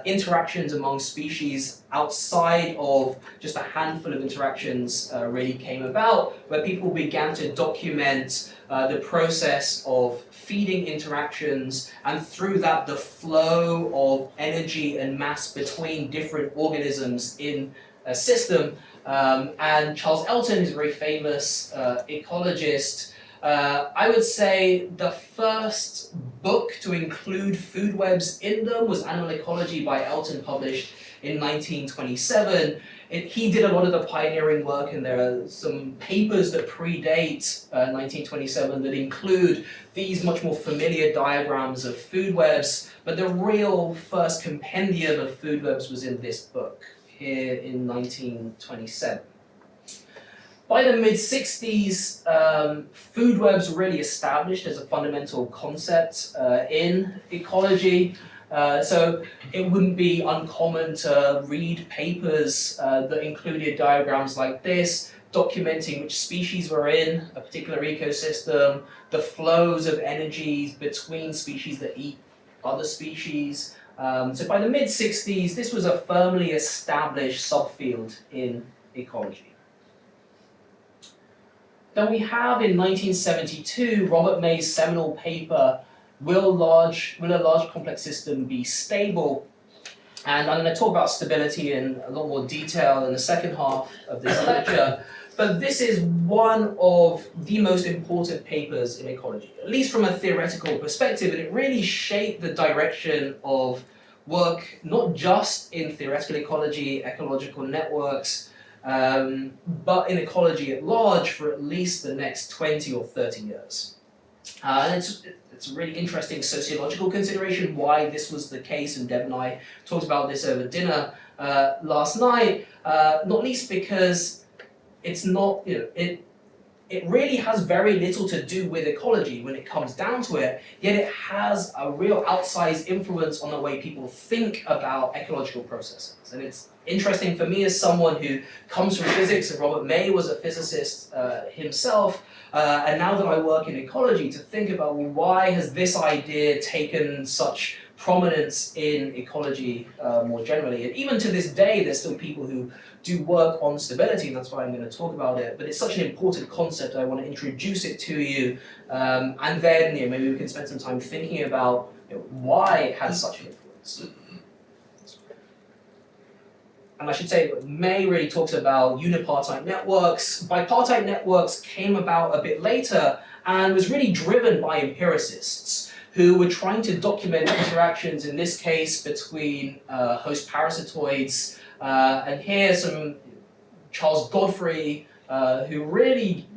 C: interactions among species outside of just a handful of interactions really came about, where people began to document the process of feeding interactions, and through that the flow of energy and mass between different organisms in a system. And Charles Elton is a very famous ecologist. I would say the first book to include food webs in them was Animal Ecology by Elton, published in 1927. He did a lot of the pioneering work, and there are some papers that predate 1927 that include these much more familiar diagrams of food webs, but the real first compendium of food webs was in this book here in 1927. By the mid-60s, food webs were really established as a fundamental concept in ecology. So it wouldn't be uncommon to read papers that included diagrams like this, documenting which species were in a particular ecosystem, the flows of energies between species that eat other species. So by the mid-60s, this was a firmly established subfield in ecology. Then we have in 1972 Robert May's seminal paper, Will a large complex system be stable? And I'm going to talk about stability in a lot more detail in the second half of this lecture, but this is one of the most important papers in ecology, at least from a theoretical perspective, and it really shaped the direction of work, not just in theoretical ecology, ecological networks, but in ecology at large for at least the next 20 or 30 years. And it's a really interesting sociological consideration why this was the case, and Deb and I talked about this over dinner last night, not least because it's not, it really has very little to do with ecology when it comes down to it, yet it has a real outsized influence on the way people think about ecological processes. And it's interesting for me as someone who comes from physics, and Robert May was a physicist himself, and now that I work in ecology, to think about, well, why has this idea taken such prominence in ecology more generally? And even to this day, there's still people who do work on stability, and that's why I'm going to talk about it. But it's such an important concept, I want to introduce it to you, and then maybe we can spend some time thinking about why it has such an influence. And I should say, May really talks about unipartite networks. Bipartite networks came about a bit later and was really driven by empiricists who were trying to document interactions, in this case, between host parasitoids. And here some Charles Godfrey, who really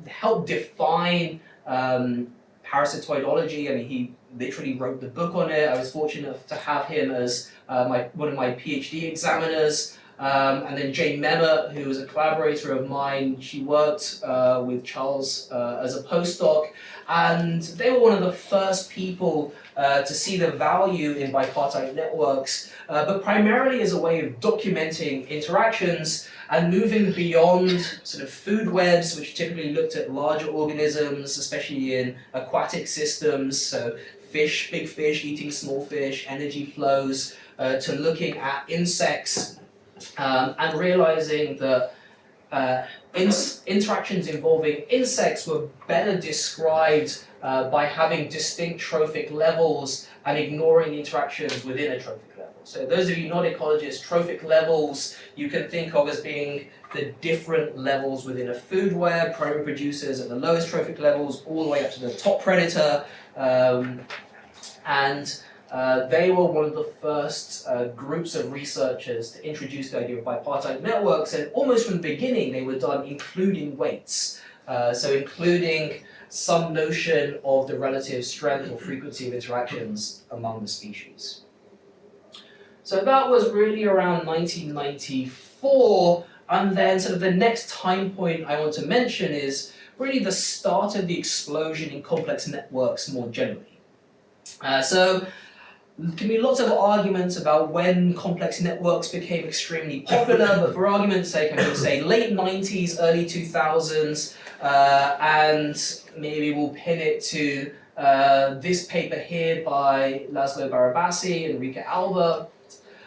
C: helped define parasitoidology. I mean, he literally wrote the book on it. I was fortunate to have him as one of my PhD examiners. And then Jane Memmott, who was a collaborator of mine, she worked with Charles as a postdoc, and they were one of the first people to see the value in bipartite networks, but primarily as a way of documenting interactions and moving beyond sort of food webs, which typically looked at larger organisms, especially in aquatic systems, so fish, big fish eating small fish, energy flows, to looking at insects, and realizing that interactions involving insects were better described by having distinct trophic levels and ignoring interactions within a trophic level. So those of you not ecologists, trophic levels you can think of as being the different levels within a food web, primary producers at the lowest trophic levels, all the way up to the top predator. They were one of the first groups of researchers to introduce the idea of bipartite networks, and almost from the beginning they were done including weights, so including some notion of the relative strength or frequency of interactions among the species. So that was really around 1994, and then sort of the next time point I want to mention is really the start of the explosion in complex networks more generally. So there can be lots of arguments about when complex networks became extremely popular, but for argument's sake, I'm going to say late 90s, early 2000s, and maybe we'll pin it to this paper here by Laszlo Barabasi and Rika Alba,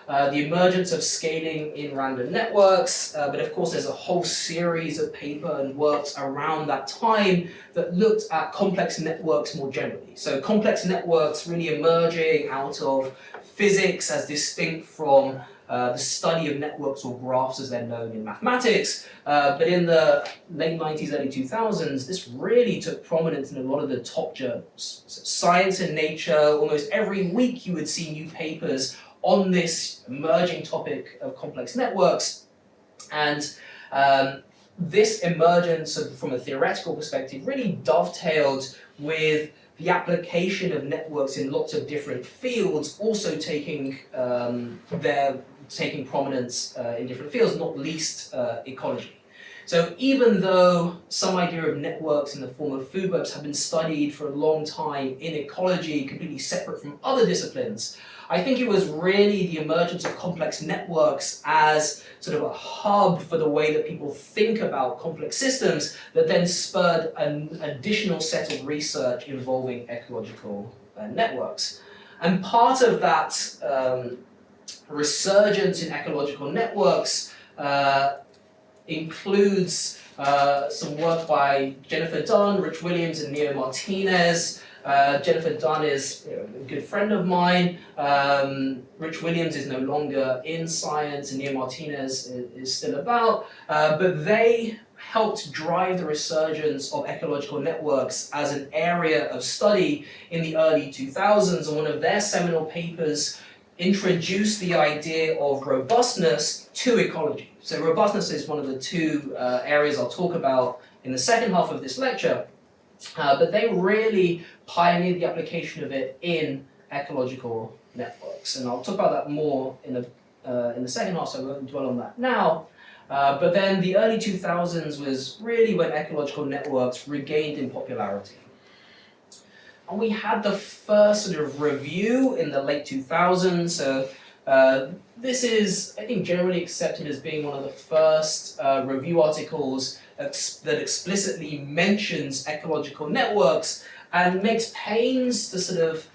C: the emergence of scaling in random networks, but of course there's a whole series of paper and works around that time that looked at complex networks more generally. So complex networks really emerging out of physics as distinct from the study of networks or graphs as they're known in mathematics, but in the late 90s, early 2000s, this really took prominence in a lot of the top journals. So Science and Nature, almost every week you would see new papers on this emerging topic of complex networks, and this emergence from a theoretical perspective really dovetailed with the application of networks in lots of different fields, also taking prominence in different fields, not least ecology. So even though some idea of networks in the form of food webs have been studied for a long time in ecology, completely separate from other disciplines, I think it was really the emergence of complex networks as sort of a hub for the way that people think about complex systems that then spurred an additional set of research involving ecological networks. And part of that resurgence in ecological networks includes some work by Jennifer Dunn, Rich Williams, and Neo Martinez. Jennifer Dunn is a good friend of mine. Rich Williams is no longer in science, and Neo Martinez is still about. But they helped drive the resurgence of ecological networks as an area of study in the early 2000s, and one of their seminal papers introduced the idea of robustness to ecology. So robustness is one of the two areas I'll talk about in the second half of this lecture. But they really pioneered the application of it in ecological networks, and I'll talk about that more in the second half, so I won't dwell on that now. But then the early 2000s was really when ecological networks regained in popularity. And we had the first sort of review in the late 2000s, so this is, I think, generally accepted as being one of the first review articles that explicitly mentions ecological networks and makes pains to sort of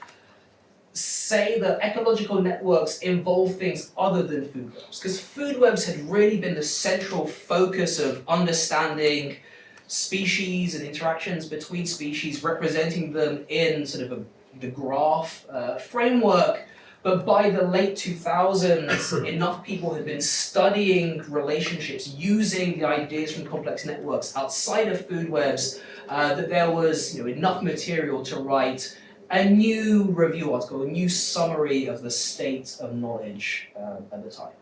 C: say that ecological networks involve things other than food webs, because food webs had really been the central focus of understanding species and interactions between species, representing them in sort of the graph framework. But by the late 2000s, enough people had been studying relationships using the ideas from complex networks outside of food webs that there was enough material to write a new review article, a new summary of the state of knowledge at the time.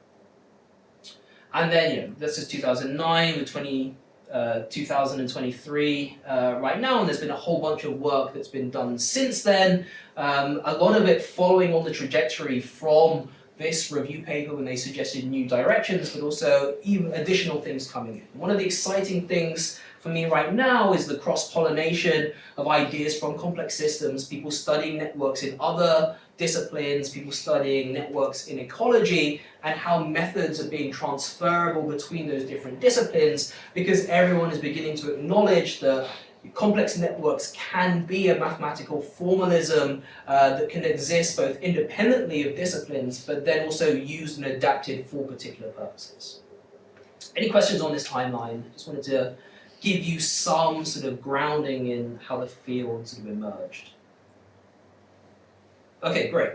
C: And then, this is 2009, with 2023 right now, and there's been a whole bunch of work that's been done since then, a lot of it following on the trajectory from this review paper when they suggested new directions, but also even additional things coming in. One of the exciting things for me right now is the cross-pollination of ideas from complex systems, people studying networks in other disciplines, people studying networks in ecology, and how methods are being transferable between those different disciplines, because everyone is beginning to acknowledge that complex networks can be a mathematical formalism that can exist both independently of disciplines, but then also used and adapted for particular purposes. Any questions on this timeline? Just wanted to give you some sort of grounding in how the field sort of emerged. Okay, great.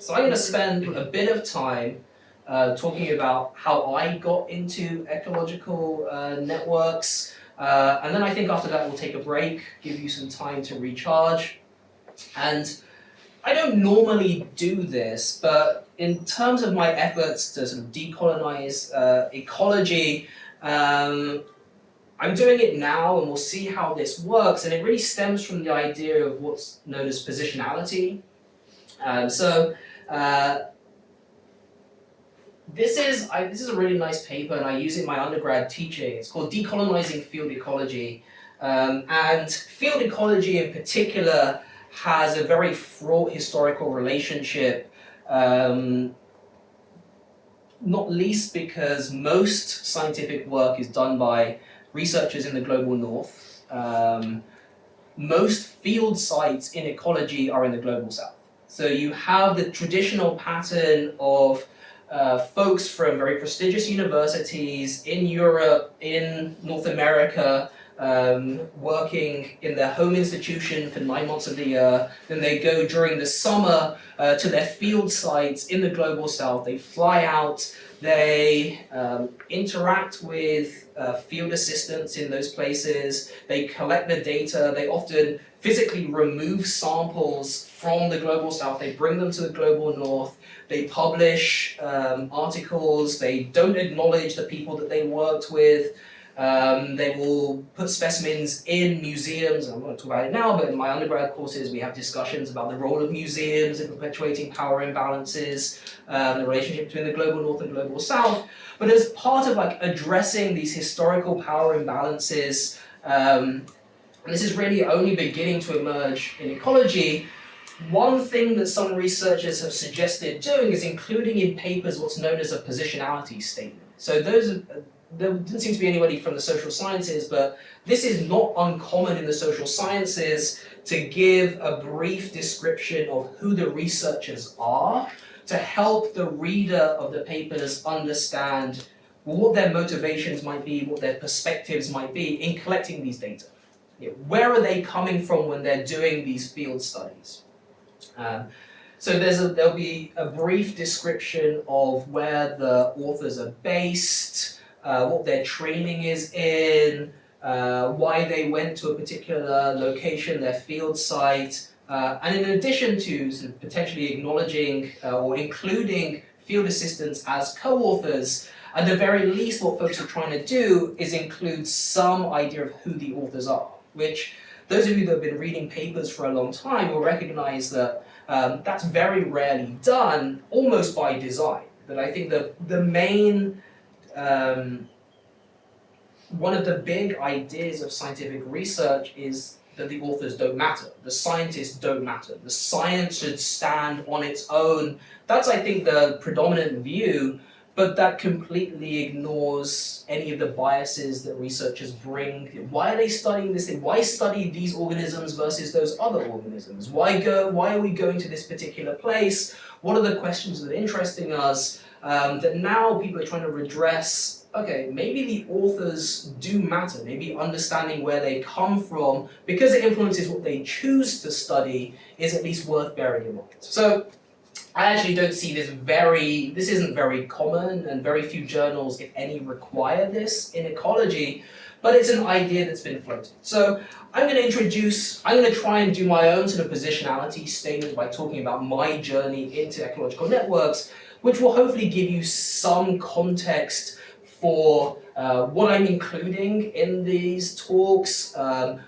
C: So I'm going to spend a bit of time talking about how I got into ecological networks, and then I think after that we'll take a break, give you some time to recharge. And I don't normally do this, but in terms of my efforts to sort of decolonize ecology, I'm doing it now, and we'll see how this works. And it really stems from the idea of what's known as positionality. This is a really nice paper, and I use it in my undergrad teaching. It's called Decolonizing Field Ecology. And field ecology in particular has a very fraught historical relationship, not least because most scientific work is done by researchers in the global north. Most field sites in ecology are in the global south. So you have the traditional pattern of folks from very prestigious universities in Europe, in North America, working in their home institution for 9 months of the year. Then they go during the summer to their field sites in the global south. They fly out, they interact with field assistants in those places, they collect the data, they often physically remove samples from the global south, they bring them to the global north, they publish articles, they don't acknowledge the people that they worked with. They will put specimens in museums, and I'm going to talk about it now, but in my undergrad courses we have discussions about the role of museums in perpetuating power imbalances, the relationship between the global north and global south. But as part of addressing these historical power imbalances, and this is really only beginning to emerge in ecology, one thing that some researchers have suggested doing is including in papers what's known as a positionality statement. So there didn't seem to be anybody from the social sciences, but this is not uncommon in the social sciences to give a brief description of who the researchers are to help the reader of the papers understand what their motivations might be, what their perspectives might be in collecting these data. Where are they coming from when they're doing these field studies? So there'll be a brief description of where the authors are based, what their training is in, why they went to a particular location, their field site, and in addition to sort of potentially acknowledging or including field assistants as co-authors, at the very least what folks are trying to do is include some idea of who the authors are, which those of you that have been reading papers for a long time will recognize that that's very rarely done, almost by design. But I think the main, one of the big ideas of scientific research is that the authors don't matter, the scientists don't matter, the science should stand on its own. That's, I think, the predominant view, but that completely ignores any of the biases that researchers bring. Why are they studying this thing? Why study these organisms versus those other organisms? Why are we going to this particular place? What are the questions that are interesting us? That now people are trying to redress. Okay, maybe the authors do matter. Maybe understanding where they come from, because it influences what they choose to study, is at least worth bearing in mind. So I actually don't see this isn't very common, and very few journals, if any, require this in ecology, but it's an idea that's been floated. So I'm going to try and do my own sort of positionality statement by talking about my journey into ecological networks, which will hopefully give you some context for what I'm including in these talks,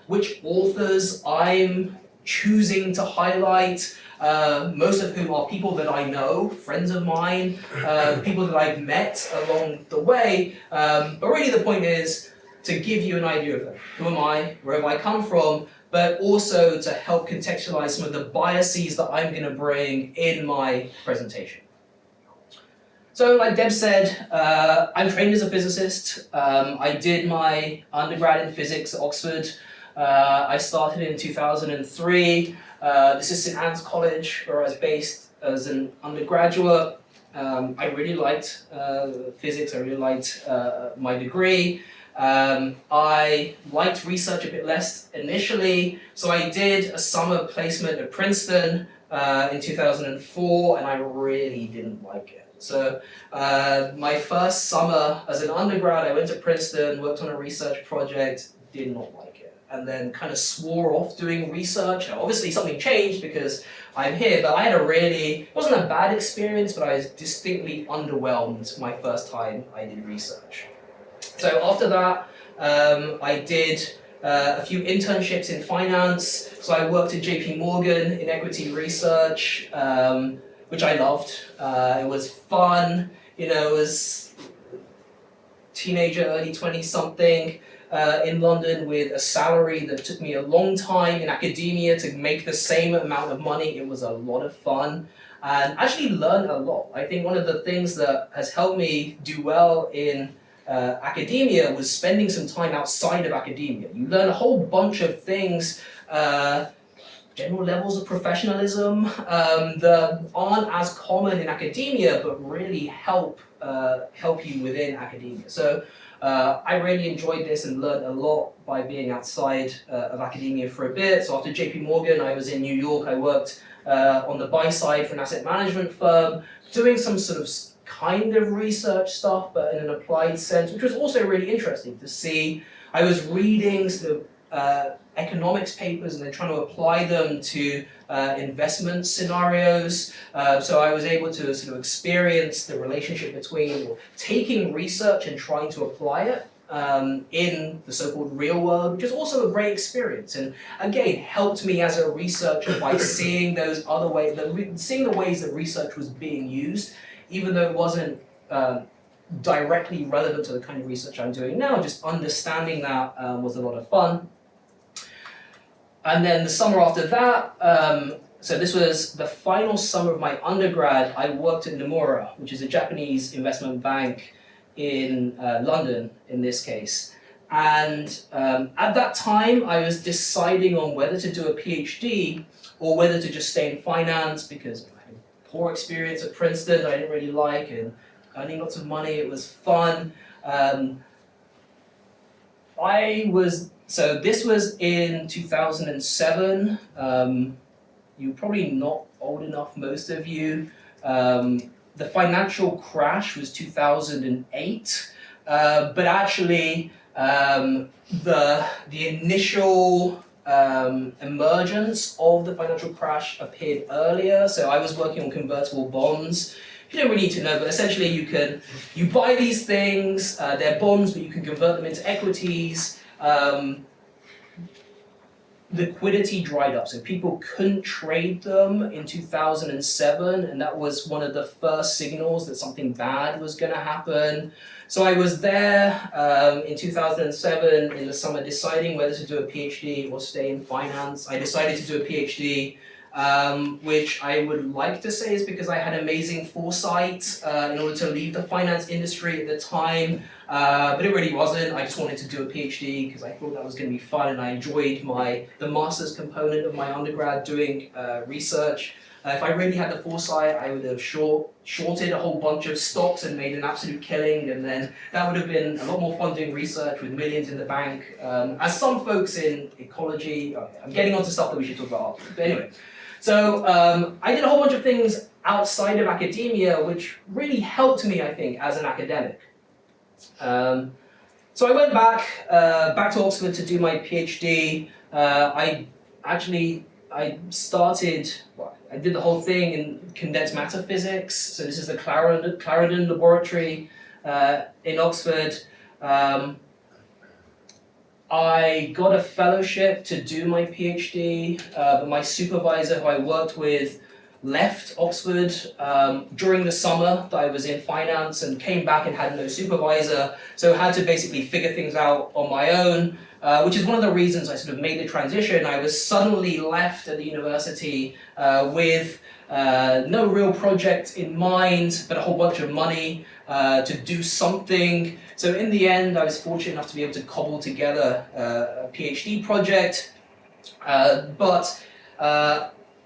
C: which authors I'm choosing to highlight, most of whom are people that I know, friends of mine, people that I've met along the way. But really the point is to give you an idea of who am I, where have I come from, but also to help contextualize some of the biases that I'm going to bring in my presentation. So like Deb said, I'm trained as a physicist. I did my undergrad in physics at Oxford. I started in 2003. This is St Anne's College, where I was based as an undergraduate. I really liked physics, I really liked my degree. I liked research a bit less initially, so I did a summer placement at Princeton, in 2004, and I really didn't like it. So my first summer as an undergrad, I went to Princeton, worked on a research project, did not like it, and then kind of swore off doing research. Now, obviously something changed because I'm here, but I had it wasn't a bad experience, but I was distinctly underwhelmed my first time I did research. So after that, I did a few internships in finance. So I worked at JP Morgan in equity research, which I loved. It was fun, it was teenager, early 20-something in London with a salary that took me a long time in academia to make the same amount of money. It was a lot of fun and actually learned a lot. I think one of the things that has helped me do well in academia was spending some time outside of academia. You learn a whole bunch of things, general levels of professionalism that aren't as common in academia, but really help you within academia. So I really enjoyed this and learned a lot by being outside of academia for a bit. So after JP Morgan, I was in New York. I worked on the buy side for an asset management firm, doing some sort of kind of research stuff, but in an applied sense, which was also really interesting to see. I was reading sort of economics papers and then trying to apply them to investment scenarios. So I was able to sort of experience the relationship between taking research and trying to apply it in the so-called real world, which is also a great experience. And again, helped me as a researcher by seeing those other ways, seeing the ways that research was being used, even though it wasn't directly relevant to the kind of research I'm doing now. Just understanding that was a lot of fun. And then the summer after that, so this was the final summer of my undergrad, I worked at Nomura, which is a Japanese investment bank in London, in this case. And at that time, I was deciding on whether to do a PhD or whether to just stay in finance, because I had a poor experience at Princeton that I didn't really like, and earning lots of money, it was fun. So this was in 2007. You're probably not old enough, most of you. The financial crash was 2008, but actually the initial emergence of the financial crash appeared earlier. So I was working on convertible bonds. You don't really need to know, but essentially you buy these things, they're bonds, but you can convert them into equities. Liquidity dried up, so people couldn't trade them in 2007, and that was one of the first signals that something bad was going to happen. So I was there in 2007 in the summer deciding whether to do a PhD or stay in finance. I decided to do a PhD, which I would like to say is because I had amazing foresight in order to leave the finance industry at the time, but it really wasn't. I just wanted to do a PhD because I thought that was going to be fun, and I enjoyed the master's component of my undergrad doing research. If I really had the foresight, I would have shorted a whole bunch of stocks and made an absolute killing, and then that would have been a lot more fun doing research with millions in the bank. As some folks in ecology, I'm getting onto stuff that we should talk about after, but anyway. So I did a whole bunch of things outside of academia, which really helped me, I think, as an academic. So I went back to Oxford to do my PhD. I did the whole thing in condensed matter physics. So this is the Clarendon laboratory in Oxford. I got a fellowship to do my PhD, but my supervisor who I worked with left Oxford during the summer that I was in finance and came back and had no supervisor, so had to basically figure things out on my own, which is one of the reasons I sort of made the transition. I was suddenly left at the university with no real project in mind, but a whole bunch of money to do something. So in the end, I was fortunate enough to be able to cobble together a PhD project, but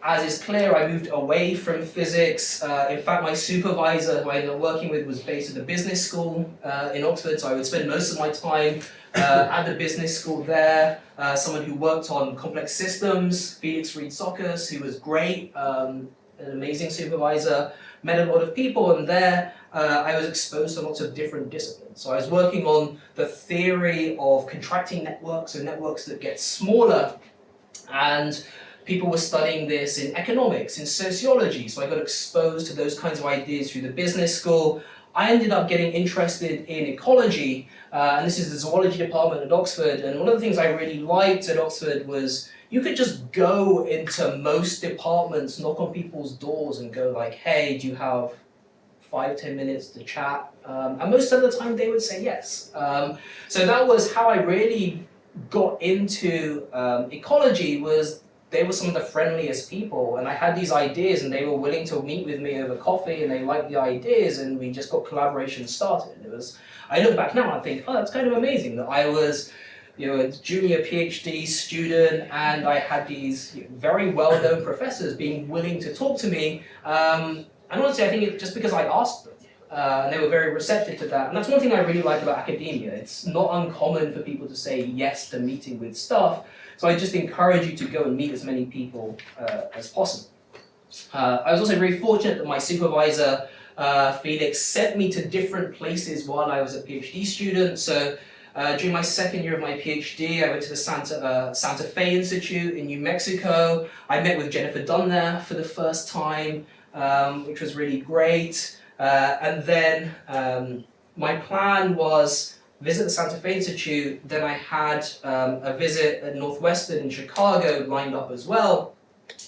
C: as is clear, I moved away from physics. In fact, my supervisor, who I ended up working with, was based at the business school in Oxford, so I would spend most of my time at the business school there. Someone who worked on complex systems, Felix Reed-Sockers, who was great, an amazing supervisor. Met a lot of people, and there I was exposed to lots of different disciplines. So I was working on the theory of contracting networks, so networks that get smaller, and people were studying this in economics, in sociology, so I got exposed to those kinds of ideas through the business school. I ended up getting interested in ecology, and this is the zoology department at Oxford, and one of the things I really liked at Oxford was you could just go into most departments, knock on people's doors and go like, hey, do you have 5-10 minutes to chat? And most of the time they would say yes. So that was how I really got into ecology. Was they were some of the friendliest people, and I had these ideas and they were willing to meet with me over coffee, and they liked the ideas, and we just got collaboration started. It was, I look back now and I think, oh, that's kind of amazing that I was, a junior PhD student, and I had these very well-known professors being willing to talk to me. And honestly, I think it's just because I asked them, and they were very receptive to that. And that's one thing I really like about academia. It's not uncommon for people to say yes to meeting with staff. So I just encourage you to go and meet as many people as possible. I was also very fortunate that my supervisor, Felix, sent me to different places while I was a PhD student. So during my second year of my PhD, I went to the Santa Fe Institute in New Mexico. I met with Jennifer Dunn there for the first time, which was really great. And then my plan was visit the Santa Fe Institute. Then I had a visit at Northwestern in Chicago lined up as well.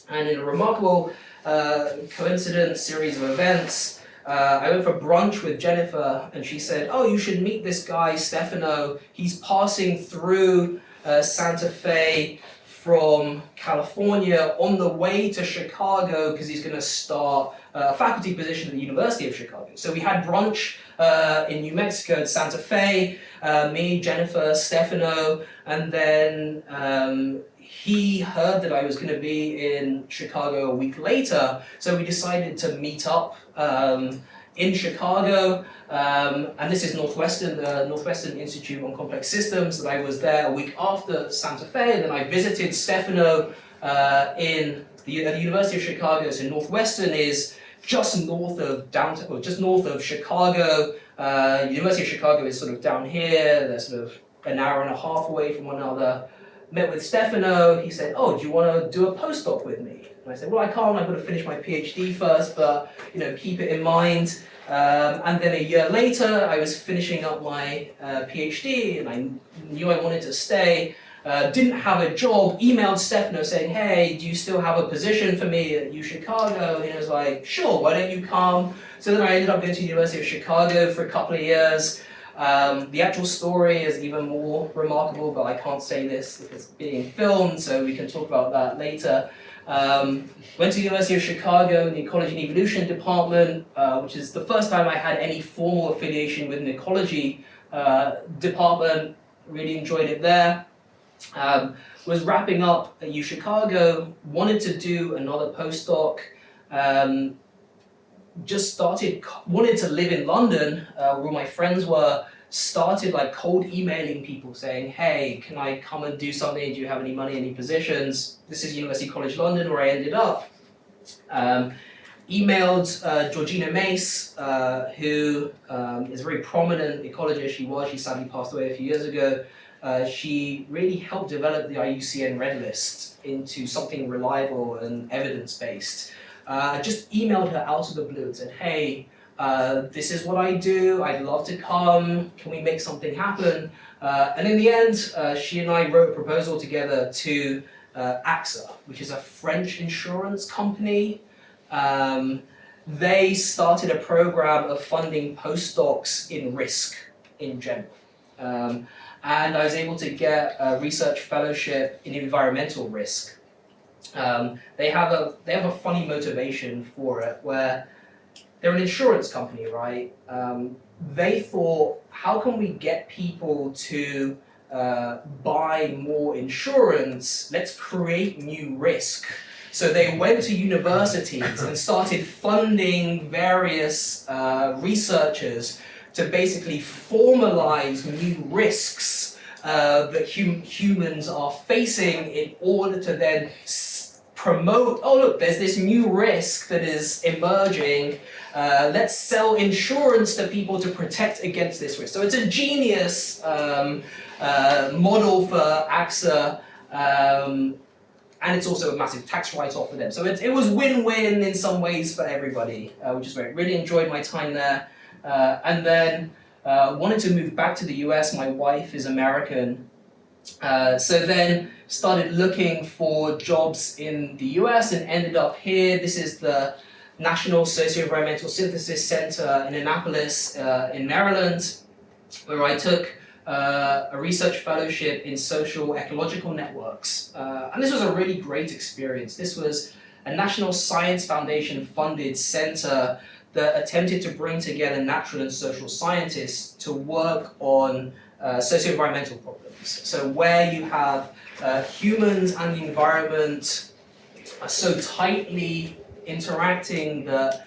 C: And in a remarkable coincidence, series of events, I went for brunch with Jennifer, and she said, oh, you should meet this guy, Stefano. He's passing through Santa Fe from California on the way to Chicago because he's going to start a faculty position at the University of Chicago. So we had brunch in New Mexico at Santa Fe, me, Jennifer, Stefano, and then he heard that I was going to be in Chicago a week later, so we decided to meet up in Chicago, and this is Northwestern Institute on Complex Systems, that I was there a week after Santa Fe, and then I visited Stefano at the University of Chicago. So Northwestern is just north of downtown, or just north of Chicago. University of Chicago is sort of down here. They're sort of an hour and a half away from one another. Met with Stefano. He said, "Oh, do you want to do a postdoc with me?" And I said, "Well, I can't. I've got to finish my PhD first, but keep it in mind." And then a year later, I was finishing up my PhD, and I knew I wanted to stay. Didn't have a job. Emailed Stefano saying, "Hey, do you still have a position for me at U Chicago?" And he was like, "Sure. Why don't you come?" So then I ended up going to the University of Chicago for a couple of years. The actual story is even more remarkable, but I can't say this if it's being filmed, so we can talk about that later. Went to the University of Chicago in the Ecology and Evolution department, which is the first time I had any formal affiliation with an ecology department. Really enjoyed it there. Was wrapping up at U Chicago, wanted to do another postdoc. Wanted to live in London, where all my friends were, started like cold emailing people saying, "Hey, can I come and do something? Do you have any money, any positions?" This is University College London, where I ended up. Emailed Georgina Mace, who is a very prominent ecologist. She sadly passed away a few years ago. She really helped develop the IUCN Red List into something reliable and evidence-based. I just emailed her out of the blue and said, "Hey, this is what I do, I'd love to come, can we make something happen?" And in the end, she and I wrote a proposal together to AXA, which is a French insurance company. They started a program of funding postdocs in risk in general. And I was able to get a research fellowship in environmental risk. They have a funny motivation for it, where they're an insurance company, right? They thought, how can we get people to buy more insurance? Let's create new risk. So they went to universities and started funding various researchers to basically formalize new risks that humans are facing in order to then promote, oh look, there's this new risk that is emerging, let's sell insurance to people to protect against this risk. So it's a genius model for AXA, and it's also a massive tax write-off for them. So it was win-win in some ways for everybody, which is great. Really enjoyed my time there. And then wanted to move back to the US. My wife is American. So then started looking for jobs in the US and ended up here. This is the National Socio-Environmental Synthesis Center in Annapolis in Maryland, where I took a research fellowship in social ecological networks. And this was a really great experience. This was a National Science Foundation funded center that attempted to bring together natural and social scientists to work on socio-environmental problems. So where you have humans and the environment are so tightly interacting that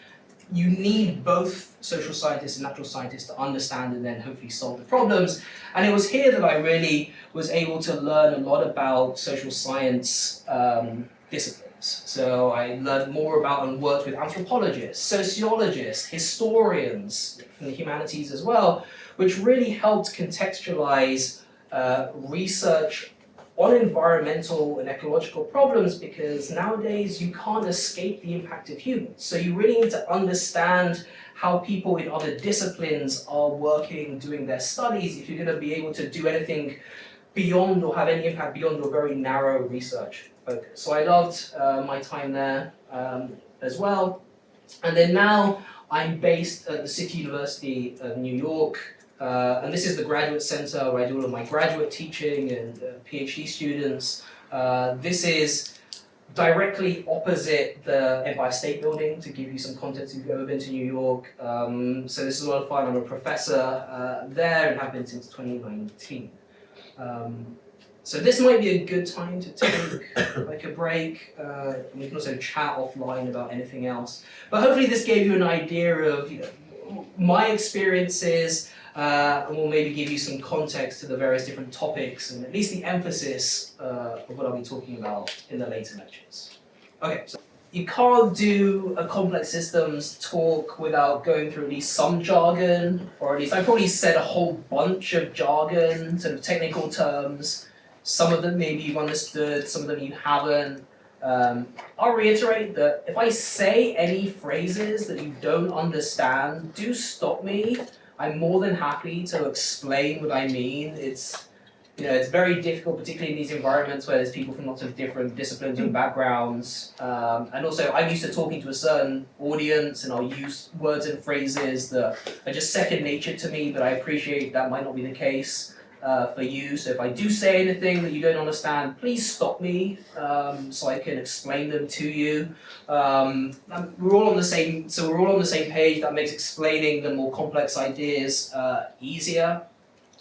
C: you need both social scientists and natural scientists to understand and then hopefully solve the problems. And it was here that I really was able to learn a lot about social science disciplines. So I learned more about and worked with anthropologists, sociologists, historians from the humanities as well, which really helped contextualize research on environmental and ecological problems, because nowadays you can't escape the impact of humans. So you really need to understand how people in other disciplines are working, doing their studies, if you're going to be able to do anything beyond or have any impact beyond your very narrow research focus. So I loved my time there as well. And then now I'm based at the City University of New York. And this is the graduate center where I do all of my graduate teaching and PhD students. This is directly opposite the Empire State Building, to give you some context if you've ever been to New York. So this is a lot of fun. I'm a professor there and have been since 2019. So this might be a good time to take like a break. We can also chat offline about anything else. But hopefully this gave you an idea of my experiences, and will maybe give you some context to the various different topics and at least the emphasis of what I'll be talking about in the later lectures. Okay, so you can't do a complex systems talk without going through at least some jargon, or at least I probably said a whole bunch of jargon, sort of technical terms. Some of them maybe you've understood, some of them you haven't. I'll reiterate that if I say any phrases that you don't understand, do stop me. I'm more than happy to explain what I mean. It's very difficult, particularly in these environments where there's people from lots of different disciplines and backgrounds. And also, I'm used to talking to a certain audience, and I'll use words and phrases that are just second nature to me, but I appreciate that might not be the case for you. So if I do say anything that you don't understand, please stop me so I can explain them to you. We're all on the same page. That makes explaining the more complex ideas easier.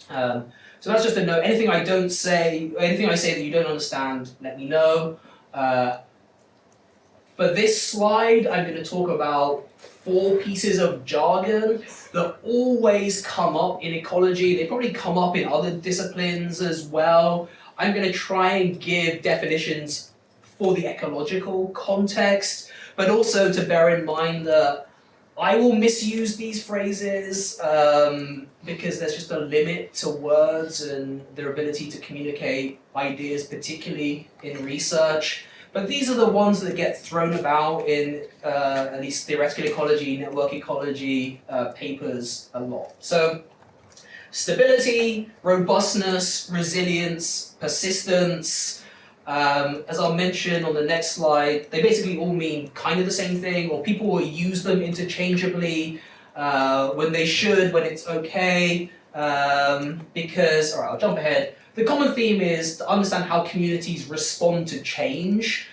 C: So that's just a note. Anything I say that you don't understand, let me know. For this slide, I'm going to talk about 4 pieces of jargon that always come up in ecology. They probably come up in other disciplines as well. I'm going to try and give definitions for the ecological context, but also to bear in mind that I will misuse these phrases because there's just a limit to words and their ability to communicate ideas, particularly in research. But these are the ones that get thrown about in at least theoretical ecology, network ecology papers a lot. So stability, robustness, resilience, persistence. As I'll mention on the next slide, they basically all mean kind of the same thing, or people will use them interchangeably when they should, when it's okay, because, all right, I'll jump ahead. The common theme is to understand how communities respond to change.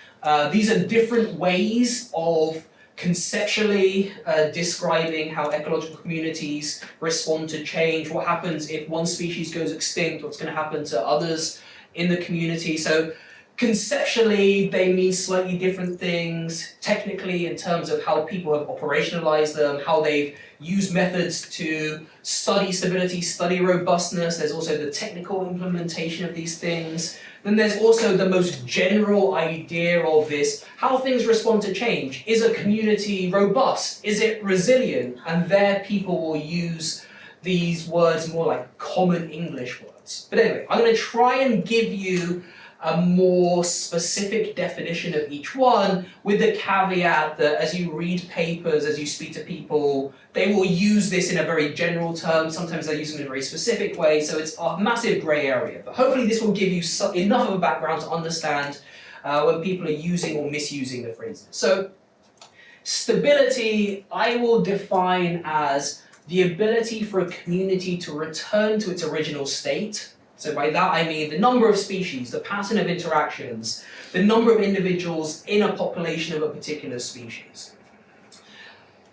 C: These are different ways of conceptually describing how ecological communities respond to change, what happens if one species goes extinct, what's going to happen to others in the community. So Conceptually, they mean slightly different things. Technically, in terms of how people have operationalized them, how they've used methods to study stability, study robustness. There's also the technical implementation of these things. Then there's also the most general idea of this, how things respond to change. Is a community robust? Is it resilient? And there people will use these words more like common English words. But anyway, I'm going to try and give you a more specific definition of each one, with the caveat that as you read papers, as you speak to people, they will use this in a very general term. Sometimes they use it in a very specific way, so it's a massive grey area. But hopefully this will give you enough of a background to understand when people are using or misusing the phrases. So stability, I will define as the ability for a community to return to its original state. So by that I mean the number of species, the pattern of interactions, the number of individuals in a population of a particular species.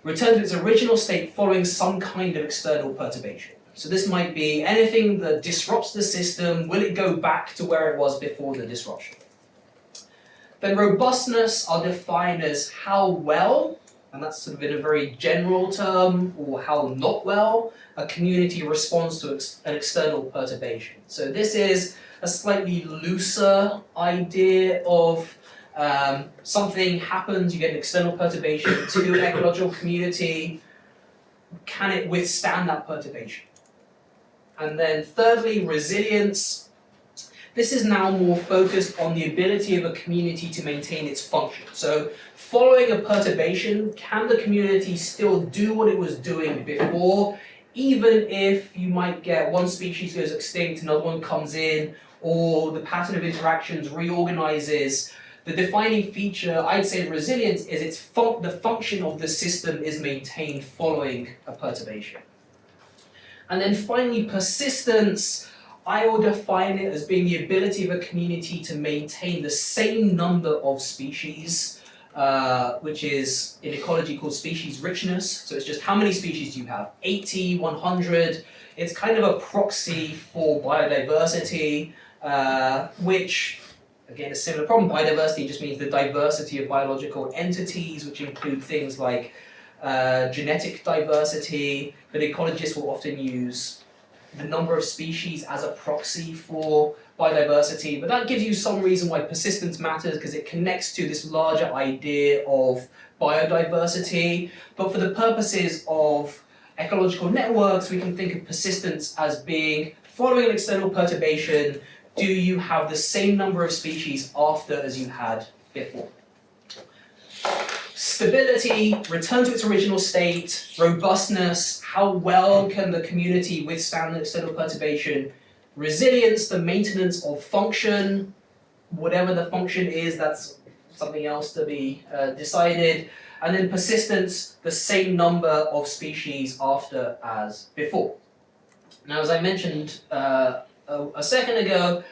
C: Return to its original state following some kind of external perturbation. So this might be anything that disrupts the system. Will it go back to where it was before the disruption? Then robustness are defined as how well, and that's sort of in a very general term, or how not well, a community responds to an external perturbation. So this is a slightly looser idea of something happens, you get an external perturbation to an ecological community. Can it withstand that perturbation? And then thirdly, resilience. This is now more focused on the ability of a community to maintain its function. So following a perturbation, can the community still do what it was doing before, even if you might get one species goes extinct, another one comes in, or the pattern of interactions reorganizes? The defining feature, I'd say, resilience is the function of the system is maintained following a perturbation. And then finally, persistence, I will define it as being the ability of a community to maintain the same number of species, which is in ecology called species richness. So it's just how many species do you have? 80, 100. It's kind of a proxy for biodiversity, which, again, a similar problem. Biodiversity just means the diversity of biological entities, which include things like genetic diversity, but ecologists will often use the number of species as a proxy for biodiversity. But that gives you some reason why persistence matters, because it connects to this larger idea of biodiversity. But for the purposes of ecological networks, we can think of persistence as being, following an external perturbation, do you have the same number of species after as you had before? Stability, return to its original state. Robustness, how well can the community withstand the external perturbation? Resilience, the maintenance of function. Whatever the function is, that's something else to be decided. And then persistence, the same number of species after as before. Now, as I mentioned a second ago,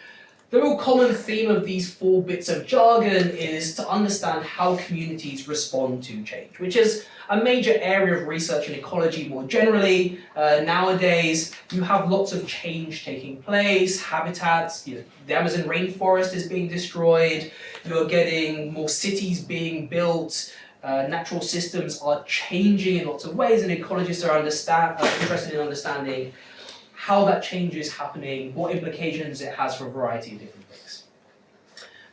C: the real common theme of these 4 bits of jargon is to understand how communities respond to change, which is a major area of research in ecology more generally. Nowadays, you have lots of change taking place, habitats, the Amazon rainforest is being destroyed, you're getting more cities being built, natural systems are changing in lots of ways, and ecologists are interested in understanding how that change is happening, what implications it has for a variety of different things.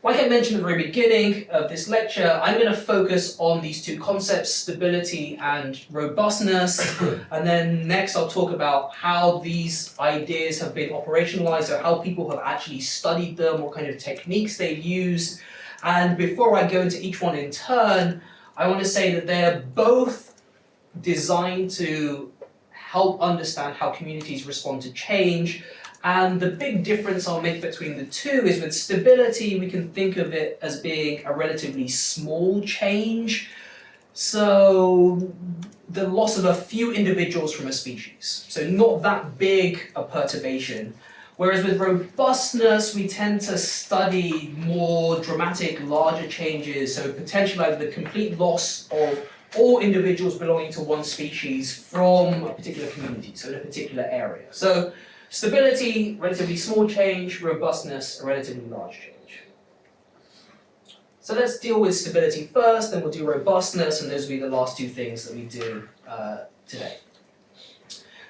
C: Like I mentioned at the very beginning of this lecture, I'm going to focus on these 2 concepts, stability and robustness, and then next I'll talk about how these ideas have been operationalized, or how people have actually studied them, what kind of techniques they've used. And before I go into each one in turn, I want to say that they're both designed to help understand how communities respond to change. And the big difference I'll make between the 2 is with stability, we can think of it as being a relatively small change. So the loss of a few individuals from a species. So not that big a perturbation. Whereas with robustness, we tend to study more dramatic, larger changes. So potentially like the complete loss of all individuals belonging to one species from a particular community, so in a particular area. So stability, relatively small change, robustness, a relatively large change. So let's deal with stability first, then we'll do robustness, and those will be the last two things that we do today.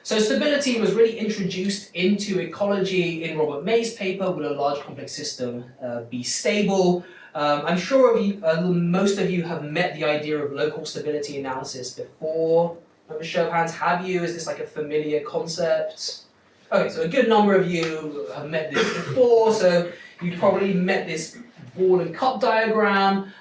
C: So stability was really introduced into ecology in Robert May's paper, Will a Large Complex System Be Stable? I'm sure most of you have met the idea of local stability analysis before. A show of hands, have you? Is this like a familiar concept? Okay, so a good number of you have met this before, so you've probably met this ball and cup diagram.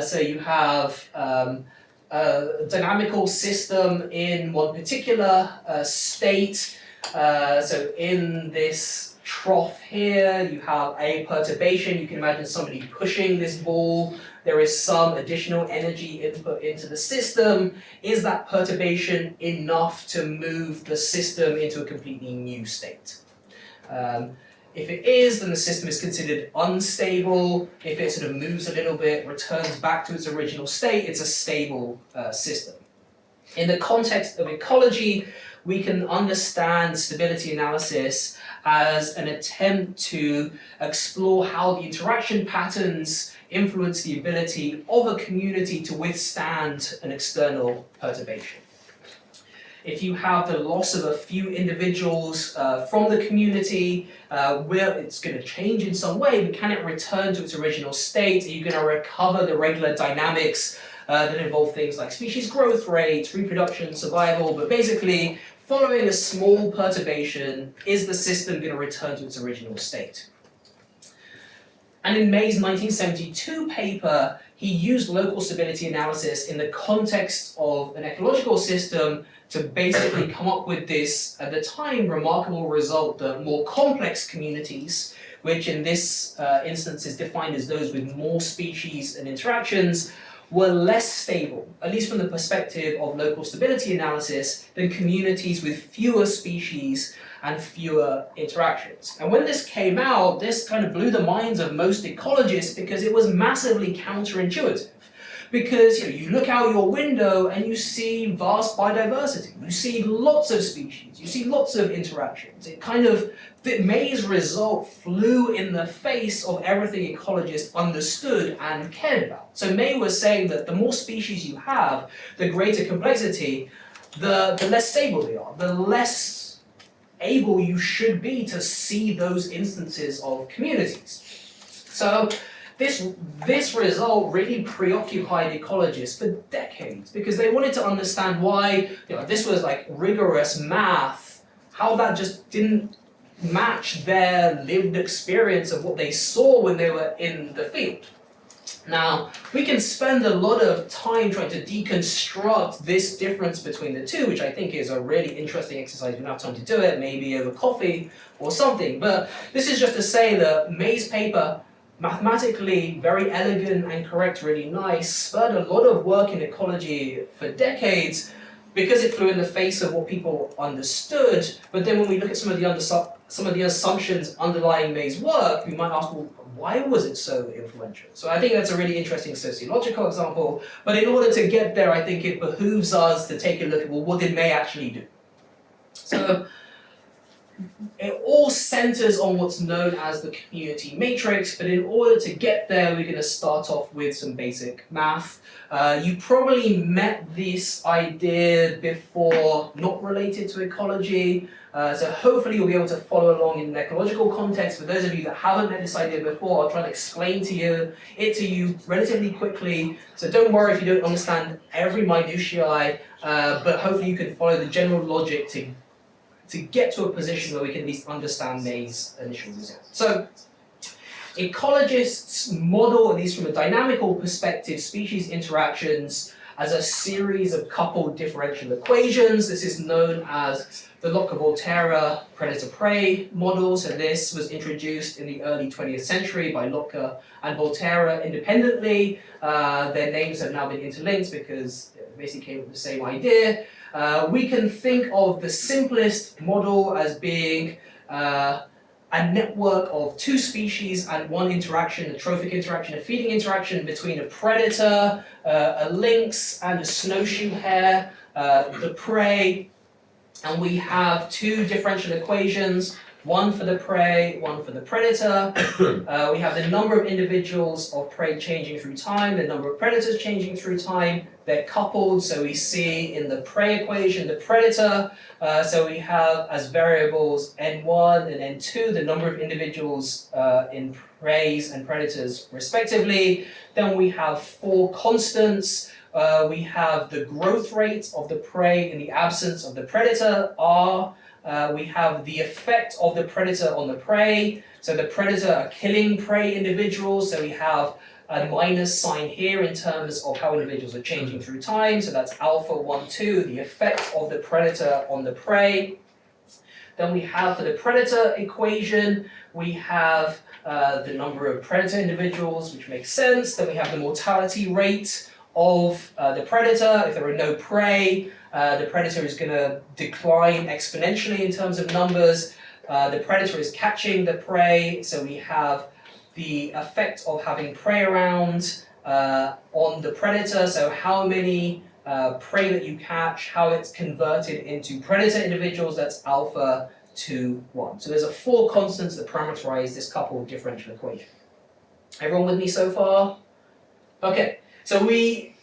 C: So you have a dynamical system in one particular state. So in this trough here, you have a perturbation. You can imagine somebody pushing this ball. There is some additional energy input into the system. Is that perturbation enough to move the system into a completely new state? If it is, then the system is considered unstable. If it sort of moves a little bit, returns back to its original state, it's a stable system. In the context of ecology, we can understand stability analysis as an attempt to explore how the interaction patterns influence the ability of a community to withstand an external perturbation. If you have the loss of a few individuals from the community, it's going to change in some way, but can it return to its original state? Are you going to recover the regular dynamics that involve things like species growth rates, reproduction, survival, but basically, following a small perturbation, is the system going to return to its original state? And in May's 1972 paper, he used local stability analysis in the context of an ecological system to basically come up with this, at the time, remarkable result that more complex communities, which in this instance is defined as those with more species and interactions, were less stable, at least from the perspective of local stability analysis, than communities with fewer species and fewer interactions. And when this came out, this kind of blew the minds of most ecologists because it was massively counterintuitive. Because you look out your window and you see vast biodiversity, you see lots of species, you see lots of interactions. May's result flew in the face of everything ecologists understood and cared about. So May was saying that the more species you have, the greater complexity, the less stable they are, the less able you should be to see those instances of communities. So this result really preoccupied ecologists for decades because they wanted to understand why this was like rigorous math, how that just didn't match their lived experience of what they saw when they were in the field. Now, we can spend a lot of time trying to deconstruct this difference between the two, which I think is a really interesting exercise. We don't have time to do it, maybe over coffee or something. But this is just to say that May's paper, mathematically very elegant and correct, really nice, spurred a lot of work in ecology for decades because it flew in the face of what people understood. But then when we look at some of the assumptions underlying May's work, we might ask, well, why was it so influential? So I think that's a really interesting sociological example. But in order to get there, I think it behooves us to take a look at, well, what did May actually do? So it all centers on what's known as the community matrix, but in order to get there, we're going to start off with some basic math. You probably met this idea before, not related to ecology, so hopefully you'll be able to follow along in an ecological context. For those of you that haven't met this idea before, I'll try to explain it to you relatively quickly, so don't worry if you don't understand every minutiae, but hopefully you can follow the general logic to get to a position where we can at least understand May's initial result. So, ecologists model, at least from a dynamical perspective, species interactions as a series of coupled differential equations. This is known as the Lotka-Volterra predator-prey model. So this was introduced in the early 20th century by Lotka and Volterra independently. Their names have now been interlinked because they basically came up with the same idea. We can think of the simplest model as being a network of two species and one interaction, a trophic interaction, a feeding interaction between a predator, a lynx, and a snowshoe hare, the prey. And we have two differential equations, one for the prey, one for the predator. We have the number of individuals of prey changing through time, the number of predators changing through time. They're coupled, so we see in the prey equation the predator. So we have as variables n1 and n2, the number of individuals in preys and predators respectively. Then we have 4 constants. We have the growth rate of the prey in the absence of the predator, r. We have the effect of the predator on the prey. So the predator are killing prey individuals, so we have a minus sign here in terms of how individuals are changing through time. So that's alpha 1, 2, the effect of the predator on the prey. Then we have for the predator equation, we have the number of predator individuals, which makes sense. Then we have the mortality rate of the predator. If there are no prey, the predator is going to decline exponentially in terms of numbers. The predator is catching the prey, so we have the effect of having prey around on the predator, so how many prey that you catch, how it's converted into predator individuals, that's alpha 2, 1. So there's 4 constants that parameterize this coupled differential equation. Everyone with me so far? Okay, so we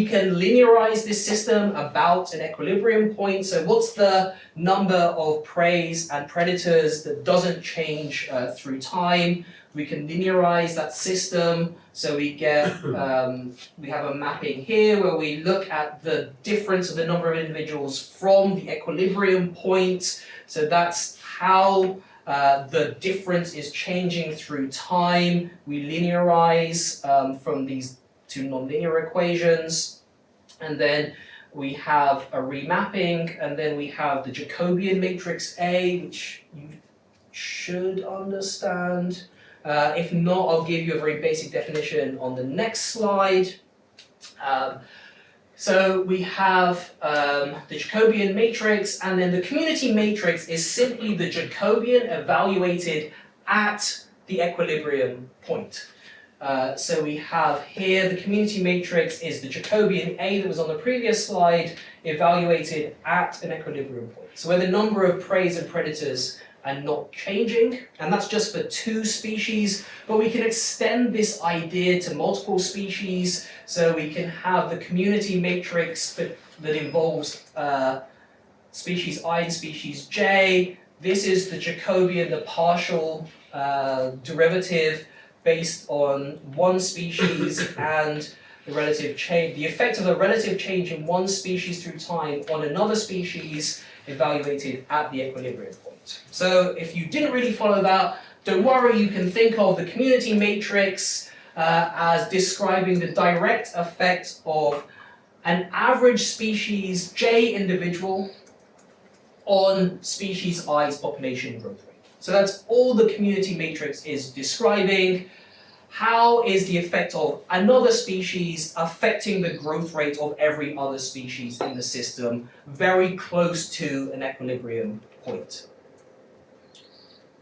C: can linearize this system about an equilibrium point. So what's the number of preys and predators that doesn't change through time? We can linearize that system. So we get, we have a mapping here where we look at the difference of the number of individuals from the equilibrium point. So that's how the difference is changing through time. We linearize from these 2 nonlinear equations, and then we have a remapping, and then we have the Jacobian matrix A, which you should understand. If not, I'll give you a very basic definition on the next slide. So we have the Jacobian matrix, and then the community matrix is simply the Jacobian evaluated at the equilibrium point. So we have here the community matrix is the Jacobian A that was on the previous slide, evaluated at an equilibrium point. So where the number of preys and predators are not changing, and that's just for 2 species, but we can extend this idea to multiple species, so we can have the community matrix that involves species I and species J. This is the Jacobian, the partial derivative based on one species and the relative change, the effect of the relative change in one species through time on another species evaluated at the equilibrium point. So if you didn't really follow that, don't worry, you can think of the community matrix as describing the direct effect of an average species J individual on species I's population growth rate. So that's all the community matrix is describing. How is the effect of another species affecting the growth rate of every other species in the system, very close to an equilibrium point?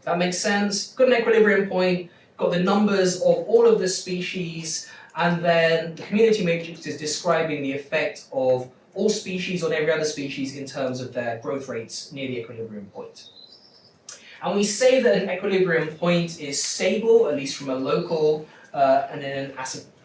C: That makes sense? Got an equilibrium point, got the numbers of all of the species, and then the community matrix is describing the effect of all species on every other species in terms of their growth rates near the equilibrium point. And we say that an equilibrium point is stable, at least from a local and in an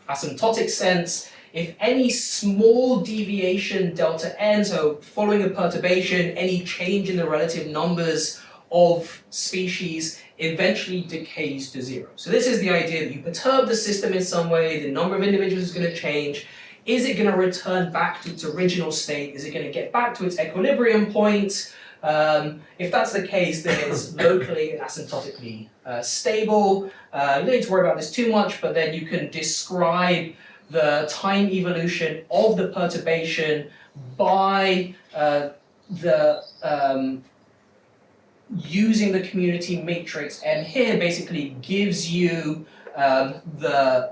C: asymptotic sense, if any small deviation delta n, so following a perturbation, any change in the relative numbers of species eventually decays to 0. So this is the idea that you perturb the system in some way, the number of individuals is going to change. Is it going to return back to its original state? Is it going to get back to its equilibrium point? If that's the case, then it's locally and asymptotically stable. You don't need to worry about this too much, but then you can describe the time evolution of the perturbation by using the community matrix, and here basically gives you the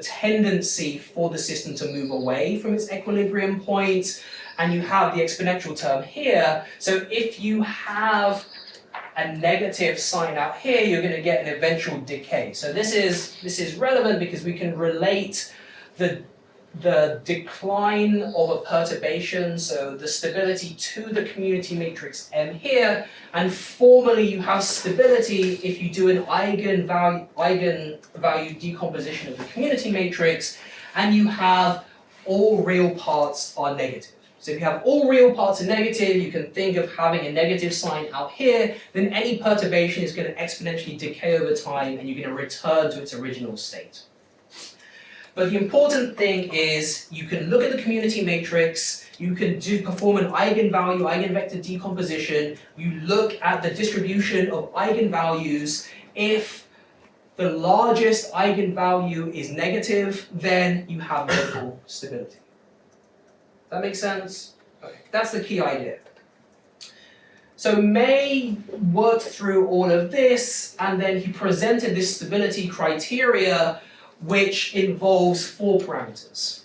C: tendency for the system to move away from its equilibrium point, and you have the exponential term here. So if you have a negative sign out here, you're going to get an eventual decay. So this is relevant because we can relate the the decline of a perturbation, so the stability to the community matrix M here, and formally you have stability if you do an eigenvalue decomposition of the community matrix, and you have all real parts are negative. So if you have all real parts are negative, you can think of having a negative sign out here, then any perturbation is going to exponentially decay over time and you're going to return to its original state. But the important thing is you can look at the community matrix, you can perform an eigenvalue, eigenvector decomposition, you look at the distribution of eigenvalues. If the largest eigenvalue is negative, then you have local stability. That makes sense? Okay, that's the key idea. So May worked through all of this, and then he presented this stability criteria, which involves 4 parameters.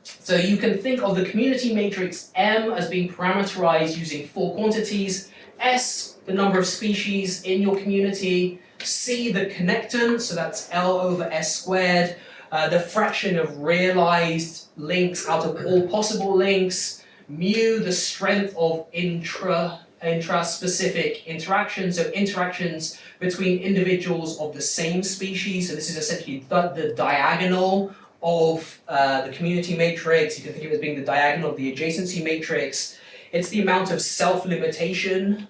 C: So you can think of the community matrix M as being parameterized using 4 quantities: S, the number of species in your community; C, the connectance, so that's L over S squared, the fraction of realized links out of all possible links; mu, the strength of intra-specific interactions, so interactions between individuals of the same species. So this is essentially the diagonal of the community matrix. You can think of it as being the diagonal of the adjacency matrix. It's the amount of self-limitation.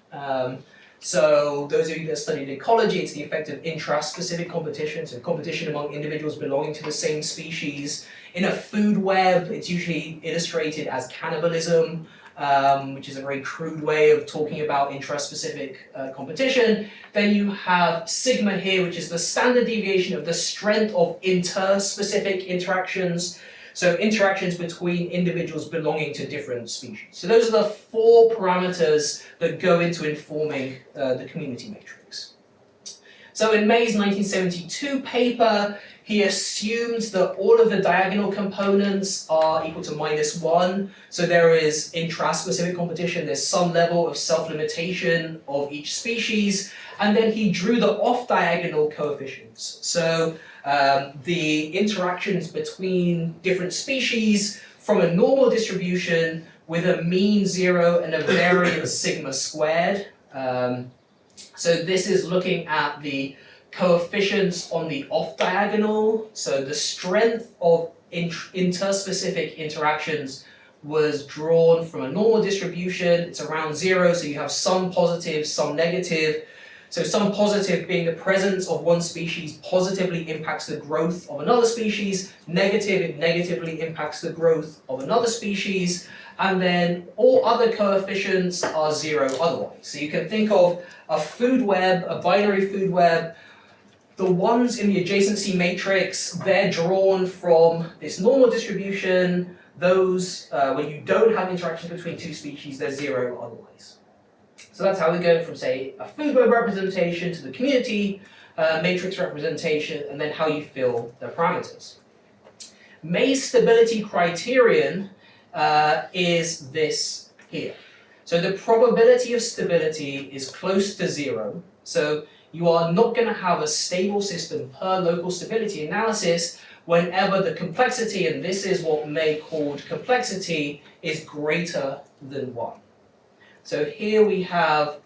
C: So those of you that studied ecology, it's the effect of intra-specific competition, so competition among individuals belonging to the same species. In a food web, it's usually illustrated as cannibalism, which is a very crude way of talking about intra-specific competition. Then you have sigma here, which is the standard deviation of the strength of interspecific interactions, so interactions between individuals belonging to different species. So those are the 4 parameters that go into informing the community matrix. So in May's 1972 paper, he assumes that all of the diagonal components are equal to -1. So there is intraspecific competition, there's some level of self-limitation of each species, and then he drew the off-diagonal coefficients. So the interactions between different species from a normal distribution with a mean 0 and a variance sigma squared. So this is looking at the coefficients on the off-diagonal, so the strength of interspecific interactions was drawn from a normal distribution. It's around 0, so you have some positive, some negative. So some positive being the presence of one species positively impacts the growth of another species, negative, it negatively impacts the growth of another species, and then all other coefficients are 0 otherwise. So you can think of a food web, a binary food web. The ones in the adjacency matrix, they're drawn from this normal distribution. Those, when you don't have interactions between 2 species, they're 0 otherwise. So that's how we go from, say, a food web representation to the community matrix representation, and then how you fill the parameters. May's stability criterion is this here. So the probability of stability is close to 0. So you are not going to have a stable system per local stability analysis whenever the complexity, and this is what May called complexity, is greater than 1. So here we have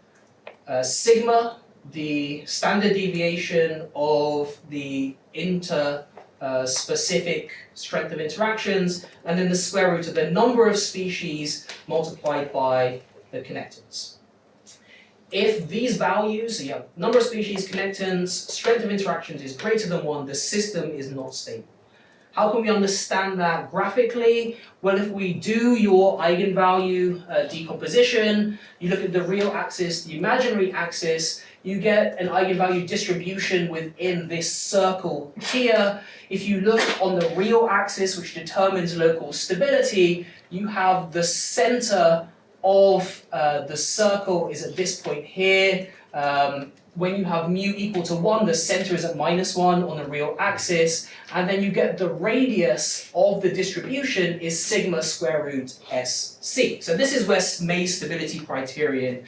C: sigma, the standard deviation of the inter-specific strength of interactions, and then the square root of the number of species multiplied by the connectance. If these values, so you have number of species, connectance, strength of interactions is greater than 1, the system is not stable. How can we understand that graphically? Well, if we do your eigenvalue decomposition, you look at the real axis, the imaginary axis, you get an eigenvalue distribution within this circle here. If you look on the real axis, which determines local stability, you have the center of the circle is at this point here. When you have mu equal to 1, the center is at -1 on the real axis, and then you get the radius of the distribution is sigma square root SC. So this is where May's stability criterion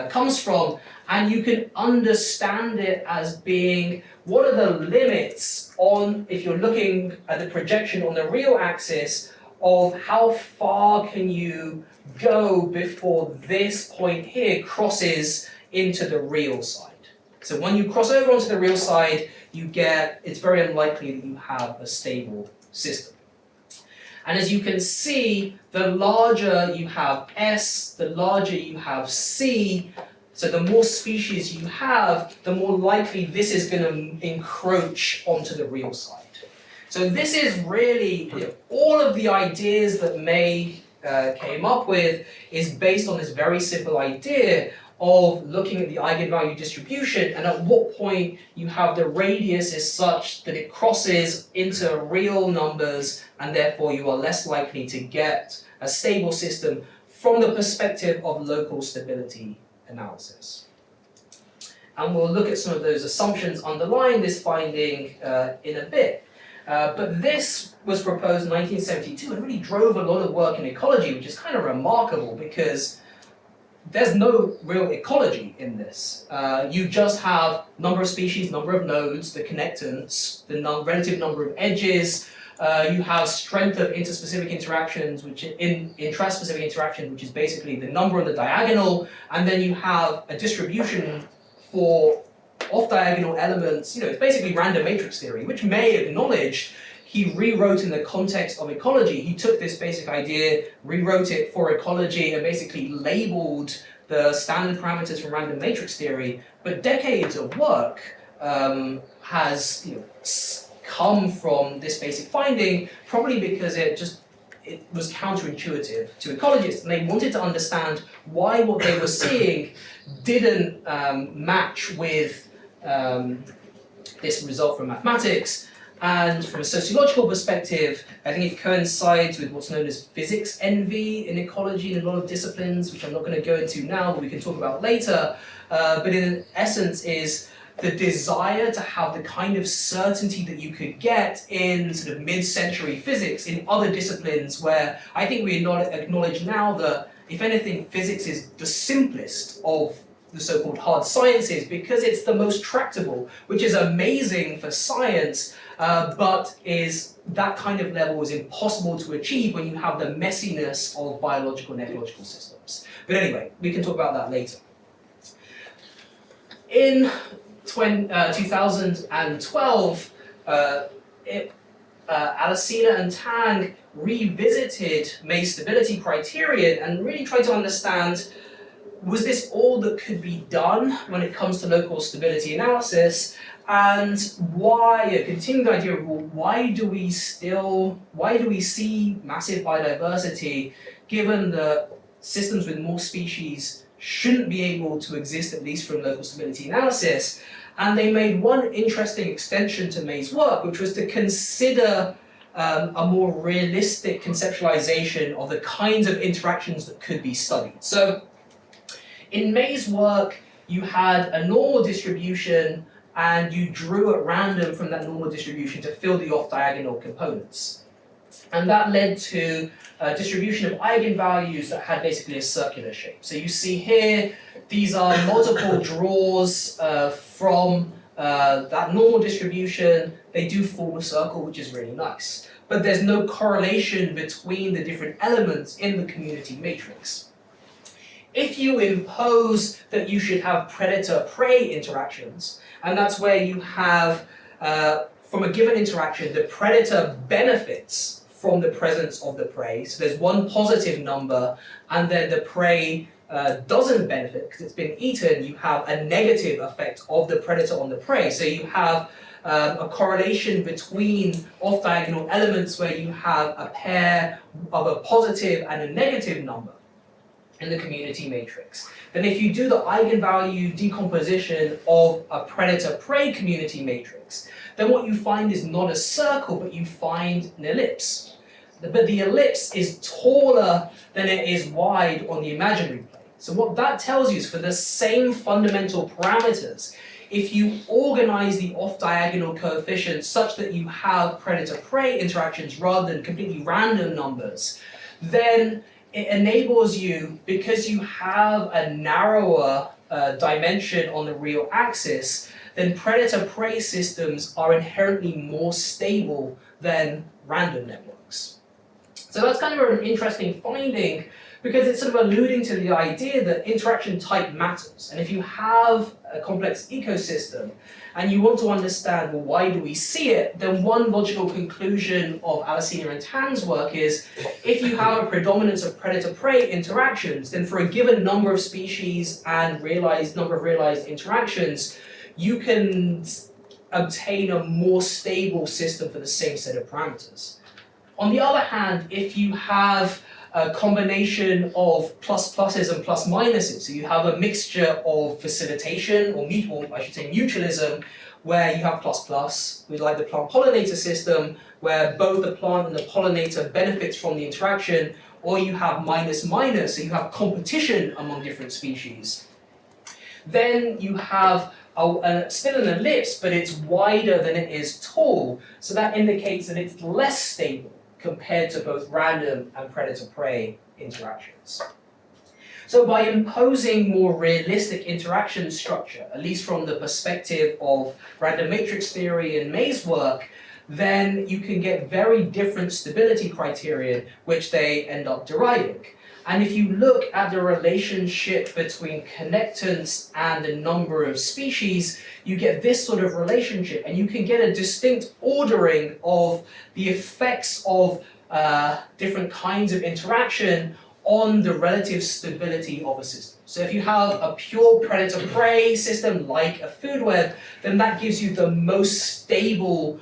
C: comes from, and you can understand it as being what are the limits on, if you're looking at the projection on the real axis, of how far can you go before this point here crosses into the real side. So when you cross over onto the real side, it's very unlikely that you have a stable system. And as you can see, the larger you have S, the larger you have C, so the more species you have, the more likely this is going to encroach onto the real side. So this is really, all of the ideas that May came up with is based on this very simple idea of looking at the eigenvalue distribution and at what point you have the radius is such that it crosses into real numbers and therefore you are less likely to get a stable system from the perspective of local stability analysis. And we'll look at some of those assumptions underlying this finding in a bit. But this was proposed in 1972 and really drove a lot of work in ecology, which is kind of remarkable because there's no real ecology in this. You just have number of species, number of nodes, the connectants, the relative number of edges. You have strength of interspecific interactions, intraspecific interactions, which is basically the number on the diagonal, and then you have a distribution for off-diagonal elements. It's basically random matrix theory, which May acknowledged he rewrote in the context of ecology. He took this basic idea, rewrote it for ecology, and basically labeled the standard parameters from random matrix theory. But decades of work has come from this basic finding, probably because it was counterintuitive to ecologists, and they wanted to understand why what they were seeing didn't match with this result from mathematics. And from a sociological perspective, I think it coincides with what's known as physics envy in ecology in a lot of disciplines, which I'm not going to go into now, but we can talk about later. But in essence is the desire to have the kind of certainty that you could get in sort of mid-century physics in other disciplines, where I think we acknowledge now that, if anything, physics is the simplest of the so-called hard sciences because it's the most tractable, which is amazing for science, but that kind of level is impossible to achieve when you have the messiness of biological and ecological systems. But anyway, we can talk about that later. In 2012, Alesina and Tang revisited May's stability criterion and really tried to understand, was this all that could be done when it comes to local stability analysis? And why, continuing the idea of, well, why do we see massive biodiversity given that systems with more species shouldn't be able to exist, at least from local stability analysis? And they made one interesting extension to May's work, which was to consider a more realistic conceptualization of the kinds of interactions that could be studied. So in May's work, you had a normal distribution and you drew at random from that normal distribution to fill the off-diagonal components. And that led to a distribution of eigenvalues that had basically a circular shape. So you see here, these are multiple draws from that normal distribution. They do form a circle, which is really nice. But there's no correlation between the different elements in the community matrix. If you impose that you should have predator-prey interactions, and that's where you have, from a given interaction, the predator benefits from the presence of the prey. So there's one positive number, and then the prey doesn't benefit because it's been eaten. You have a negative effect of the predator on the prey. So you have a correlation between off-diagonal elements where you have a pair of a positive and a negative number in the community matrix. Then if you do the eigenvalue decomposition of a predator-prey community matrix, then what you find is not a circle, but you find an ellipse. But the ellipse is taller than it is wide on the imaginary plane. So what that tells you is, for the same fundamental parameters, if you organize the off-diagonal coefficients such that you have predator-prey interactions rather than completely random numbers, then it enables you, because you have a narrower dimension on the real axis, then predator-prey systems are inherently more stable than random networks. So that's kind of an interesting finding, because it's sort of alluding to the idea that interaction type matters. And if you have a complex ecosystem and you want to understand, well, why do we see it, then one logical conclusion of Alesina and Tan's work is, if you have a predominance of predator-prey interactions, then for a given number of species and number of realized interactions, you can obtain a more stable system for the same set of parameters. On the other hand, if you have a combination of plus pluses and plus minuses, so you have a mixture of facilitation, or mutualism, where you have plus plus, with like the plant pollinator system, where both the plant and the pollinator benefits from the interaction, or you have minus minus, so you have competition among different species. Then you have still an ellipse, but it's wider than it is tall, so that indicates that it's less stable compared to both random and predator-prey interactions. So by imposing more realistic interaction structure, at least from the perspective of random matrix theory and May's work, then you can get very different stability criteria which they end up deriving. And if you look at the relationship between connectants and the number of species, you get this sort of relationship, and you can get a distinct ordering of the effects of different kinds of interaction on the relative stability of a system. So if you have a pure predator-prey system like a food web, then that gives you the most stable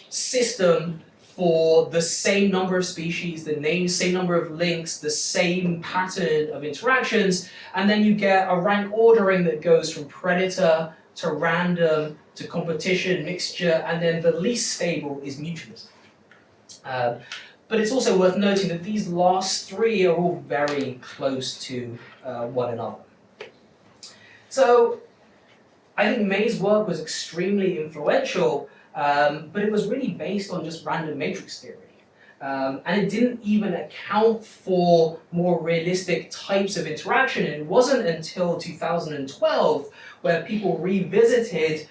C: system for the same number of species, same number of links, the same pattern of interactions, and then you get a rank ordering that goes from predator to random to competition, mixture, and then the least stable is mutualism. But it's also worth noting that these last three are all very close to one another. So I think May's work was extremely influential, but it was really based on just random matrix theory. And it didn't even account for more realistic types of interaction. And it wasn't until 2012 where people revisited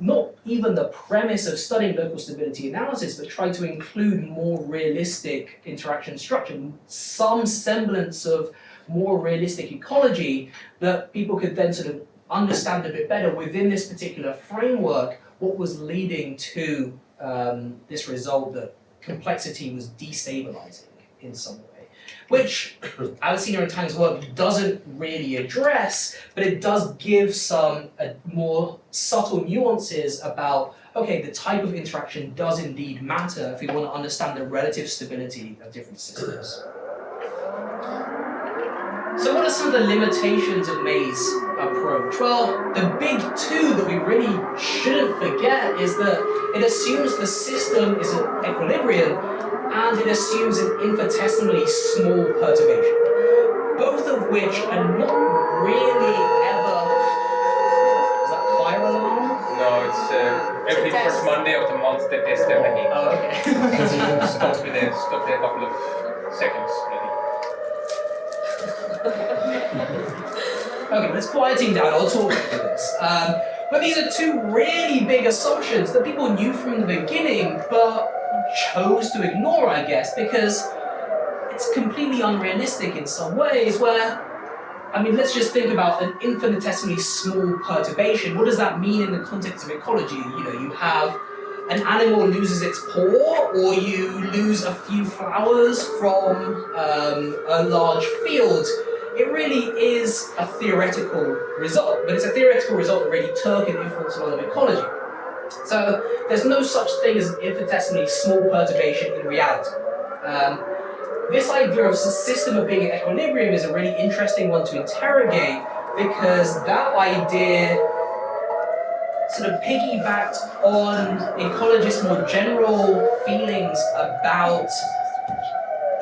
C: not even the premise of studying local stability analysis, but tried to include more realistic interaction structure, some semblance of more realistic ecology that people could then sort of understand a bit better within this particular framework what was leading to this result that complexity was destabilizing in some way, which Alesina and Tang's work doesn't really address, but it does give some more subtle nuances about, okay, the type of interaction does indeed matter if we want to understand the relative stability of different systems. So what are some of the limitations of May's approach? Well, the big two that we really shouldn't forget is that it assumes the system is at equilibrium and it assumes an infinitesimally small perturbation, both of which are not really ever... Is that fire alarm?
B: No, it's every first Monday of the month they test everything.
C: Oh, okay.
B: Stopped with a couple of seconds, maybe.
C: Okay, let's quieting down, I'll talk about this. But these are two really big assumptions that people knew from the beginning, but chose to ignore, I guess, because it's completely unrealistic in some ways where, I mean, let's just think about an infinitesimally small perturbation. What does that mean in the context of ecology? You know, you have an animal loses its paw, or you lose a few flowers from a large field. It really is a theoretical result, but it's a theoretical result that really took an influence on a lot of ecology. So there's no such thing as an infinitesimally small perturbation in reality. This idea of a system of being in equilibrium is a really interesting one to interrogate, because that idea sort of piggybacked on ecologists' more general feelings about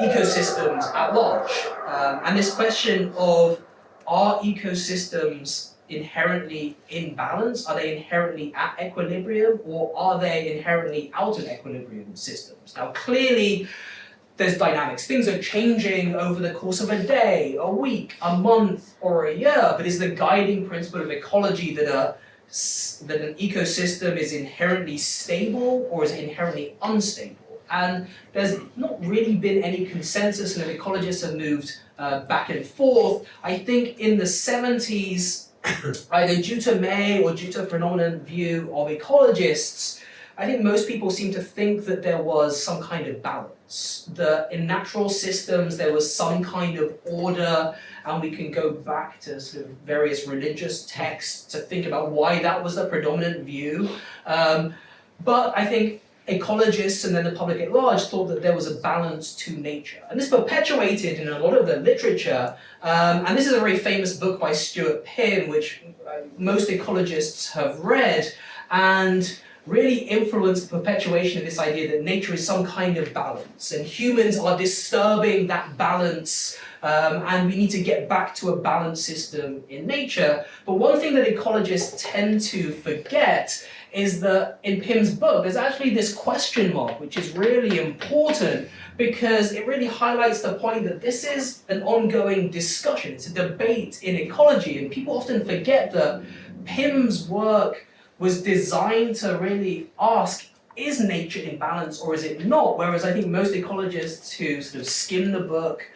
C: ecosystems at large. And this question of, are ecosystems inherently in balance? Are they inherently at equilibrium, or are they inherently out of equilibrium systems? Now clearly, there's dynamics. Things are changing over the course of a day, a week, a month, or a year, but is the guiding principle of ecology that an ecosystem is inherently stable or is it inherently unstable? And there's not really been any consensus, and ecologists have moved back and forth. I think in the 70s, either due to May or due to a predominant view of ecologists, I think most people seem to think that there was some kind of balance. That in natural systems there was some kind of order, and we can go back to sort of various religious texts to think about why that was the predominant view. But I think ecologists and then the public at large thought that there was a balance to nature. And this perpetuated in a lot of the literature, and this is a very famous book by Stuart Pym, which most ecologists have read, and really influenced the perpetuation of this idea that nature is some kind of balance, and humans are disturbing that balance, and we need to get back to a balanced system in nature. But one thing that ecologists tend to forget is that in Pym's book, there's actually this question mark, which is really important because it really highlights the point that this is an ongoing discussion. It's a debate in ecology, and people often forget that Pym's work was designed to really ask, is nature in balance or is it not? Whereas I think most ecologists who sort of skim the book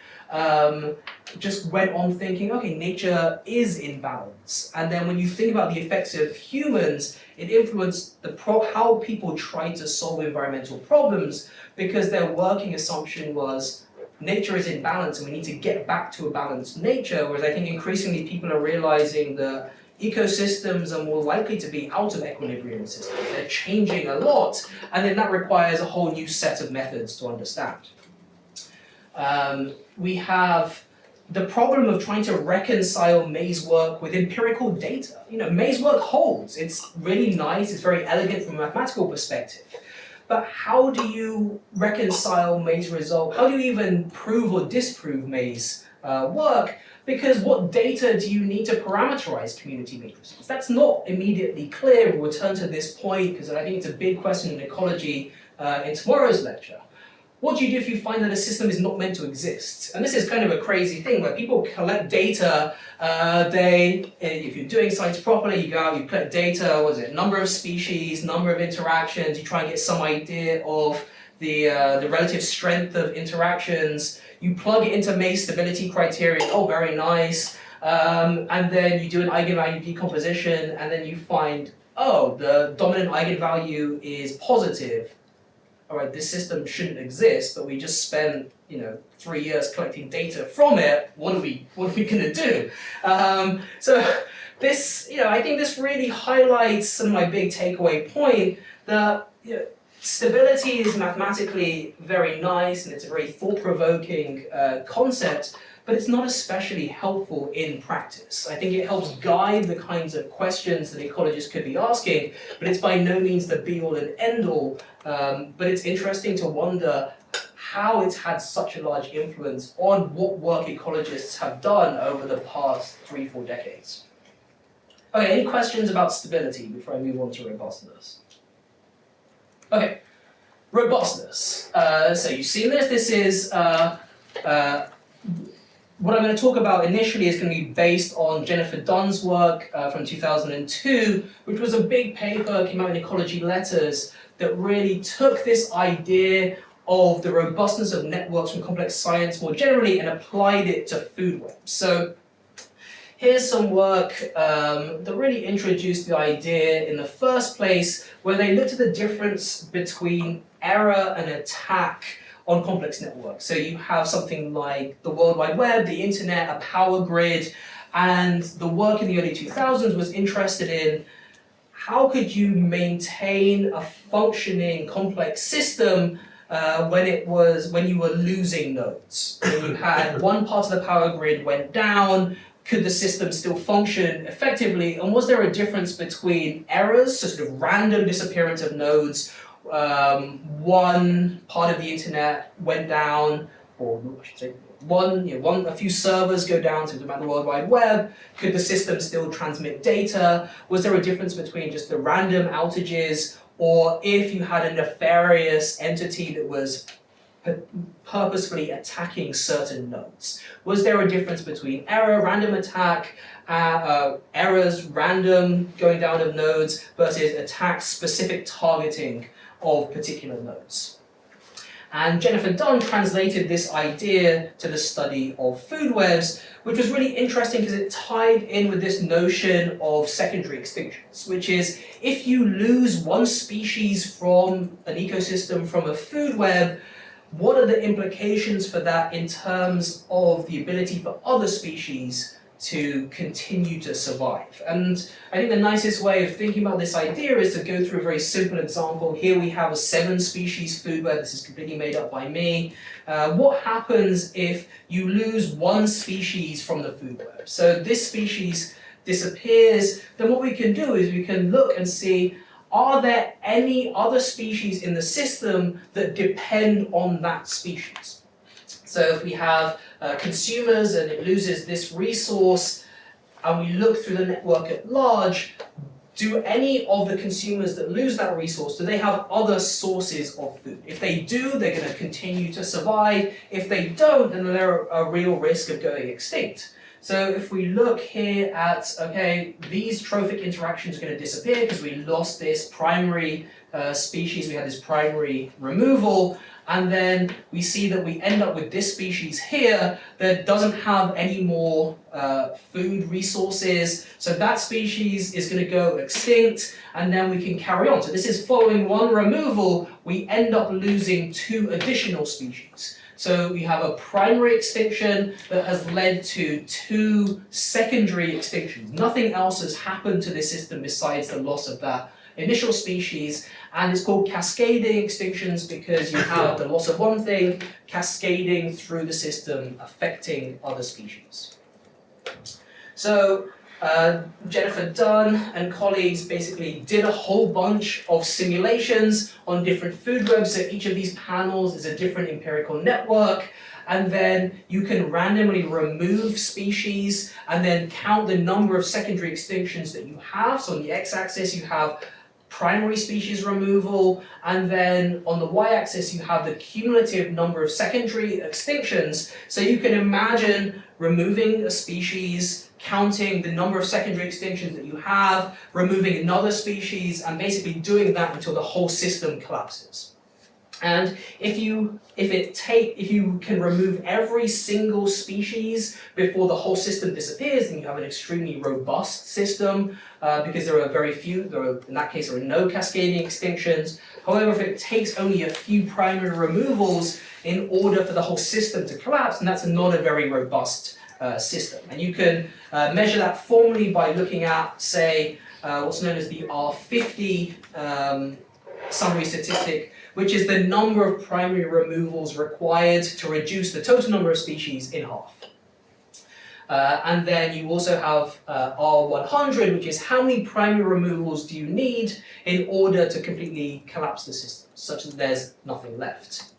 C: just went on thinking, okay, nature is in balance. And then when you think about the effects of humans, it influenced how people try to solve environmental problems, because their working assumption was nature is in balance and we need to get back to a balanced nature. Whereas I think increasingly people are realizing that ecosystems are more likely to be out of equilibrium systems. They're changing a lot, and then that requires a whole new set of methods to understand. We have the problem of trying to reconcile May's work with empirical data. May's work holds. It's really nice, it's very elegant from a mathematical perspective. But how do you reconcile May's result? How do you even prove or disprove May's work? Because what data do you need to parameterize community matrices? That's not immediately clear. We'll return to this point because I think it's a big question in ecology in tomorrow's lecture. What do you do if you find that a system is not meant to exist? And this is kind of a crazy thing where people collect data. If you're doing science properly, you go out, you collect data, number of species, number of interactions, you try and get some idea of the relative strength of interactions. You plug it into May's stability criteria, oh, very nice. And then you do an eigenvalue decomposition, and then you find, oh, the dominant eigenvalue is positive. All right, this system shouldn't exist, but we just spent 3 years collecting data from it. What are we going to do? So this, I think this really highlights some of my big takeaway point that stability is mathematically very nice and it's a very thought-provoking concept, but it's not especially helpful in practice. I think it helps guide the kinds of questions that ecologists could be asking, but it's by no means the be-all and end-all. But it's interesting to wonder how it's had such a large influence on what work ecologists have done over the past 3-4 decades. Okay, any questions about stability before I move on to robustness? Okay, robustness. So you've seen this. This is what I'm going to talk about initially is going to be based on Jennifer Dunn's work from 2002, which was a big paper, came out in Ecology Letters, that really took this idea of the robustness of networks from complex science more generally and applied it to food webs. So here's some work that really introduced the idea in the first place, where they looked at the difference between error and attack on complex networks. So you have something like the World Wide Web, the internet, a power grid, and the work in the early 2000s was interested in how could you maintain a functioning complex system when you were losing nodes. When you had one part of the power grid went down, could the system still function effectively? And was there a difference between errors, so sort of random disappearance of nodes, one part of the internet went down, or I should say, a few servers go down to the World Wide Web. Could the system still transmit data? Was there a difference between just the random outages, or if you had a nefarious entity that was purposefully attacking certain nodes? Was there a difference between error, random attack, errors, random going down of nodes, versus attack specific targeting of particular nodes? And Jennifer Dunn translated this idea to the study of food webs, which was really interesting because it tied in with this notion of secondary extinctions, which is if you lose one species from an ecosystem, from a food web, what are the implications for that in terms of the ability for other species to continue to survive? And I think the nicest way of thinking about this idea is to go through a very simple example. Here we have a 7-species food web. This is completely made up by me. What happens if you lose one species from the food web? So this species disappears, then what we can do is we can look and see, are there any other species in the system that depend on that species? So if we have consumers and it loses this resource, and we look through the network at large, do any of the consumers that lose that resource, do they have other sources of food? If they do, they're going to continue to survive. If they don't, then they're a real risk of going extinct. So if we look here at, okay, these trophic interactions are going to disappear because we lost this primary species, we had this primary removal, and then we see that we end up with this species here that doesn't have any more food resources, so that species is going to go extinct, and then we can carry on. So this is following one removal, we end up losing 2 additional species. So we have a primary extinction that has led to 2 secondary extinctions. Nothing else has happened to this system besides the loss of that initial species, and it's called cascading extinctions because you have the loss of one thing cascading through the system, affecting other species. So Jennifer Dunn and colleagues basically did a whole bunch of simulations on different food webs, so each of these panels is a different empirical network, and then you can randomly remove species and then count the number of secondary extinctions that you have. So on the x-axis you have primary species removal, and then on the y-axis you have the cumulative number of secondary extinctions. So you can imagine removing a species, counting the number of secondary extinctions that you have, removing another species, and basically doing that until the whole system collapses. And if you can remove every single species before the whole system disappears, then you have an extremely robust system because there are very few, in that case there are no cascading extinctions. However, if it takes only a few primary removals in order for the whole system to collapse, then that's not a very robust system. And you can measure that formally by looking at, say, what's known as the R50 summary statistic, which is the number of primary removals required to reduce the total number of species in half. And then you also have R100, which is how many primary removals do you need in order to completely collapse the system, such that there's nothing left.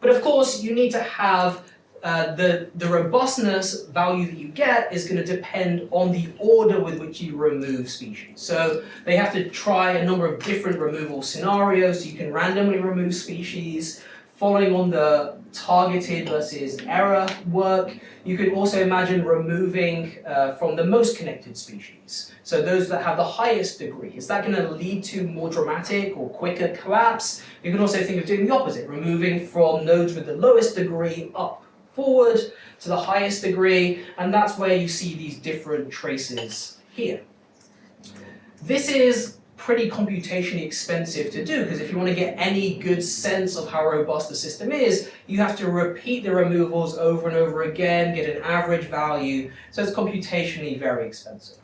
C: But of course, you need to have the robustness value that you get is going to depend on the order with which you remove species. So they have to try a number of different removal scenarios. So you can randomly remove species, following on the targeted versus error work. You can also imagine removing from the most connected species. So those that have the highest degree. Is that going to lead to more dramatic or quicker collapse? You can also think of doing the opposite, removing from nodes with the lowest degree up forward to the highest degree, and that's where you see these different traces here. This is pretty computationally expensive to do, because if you want to get any good sense of how robust the system is, you have to repeat the removals over and over again, get an average value, so it's computationally very expensive.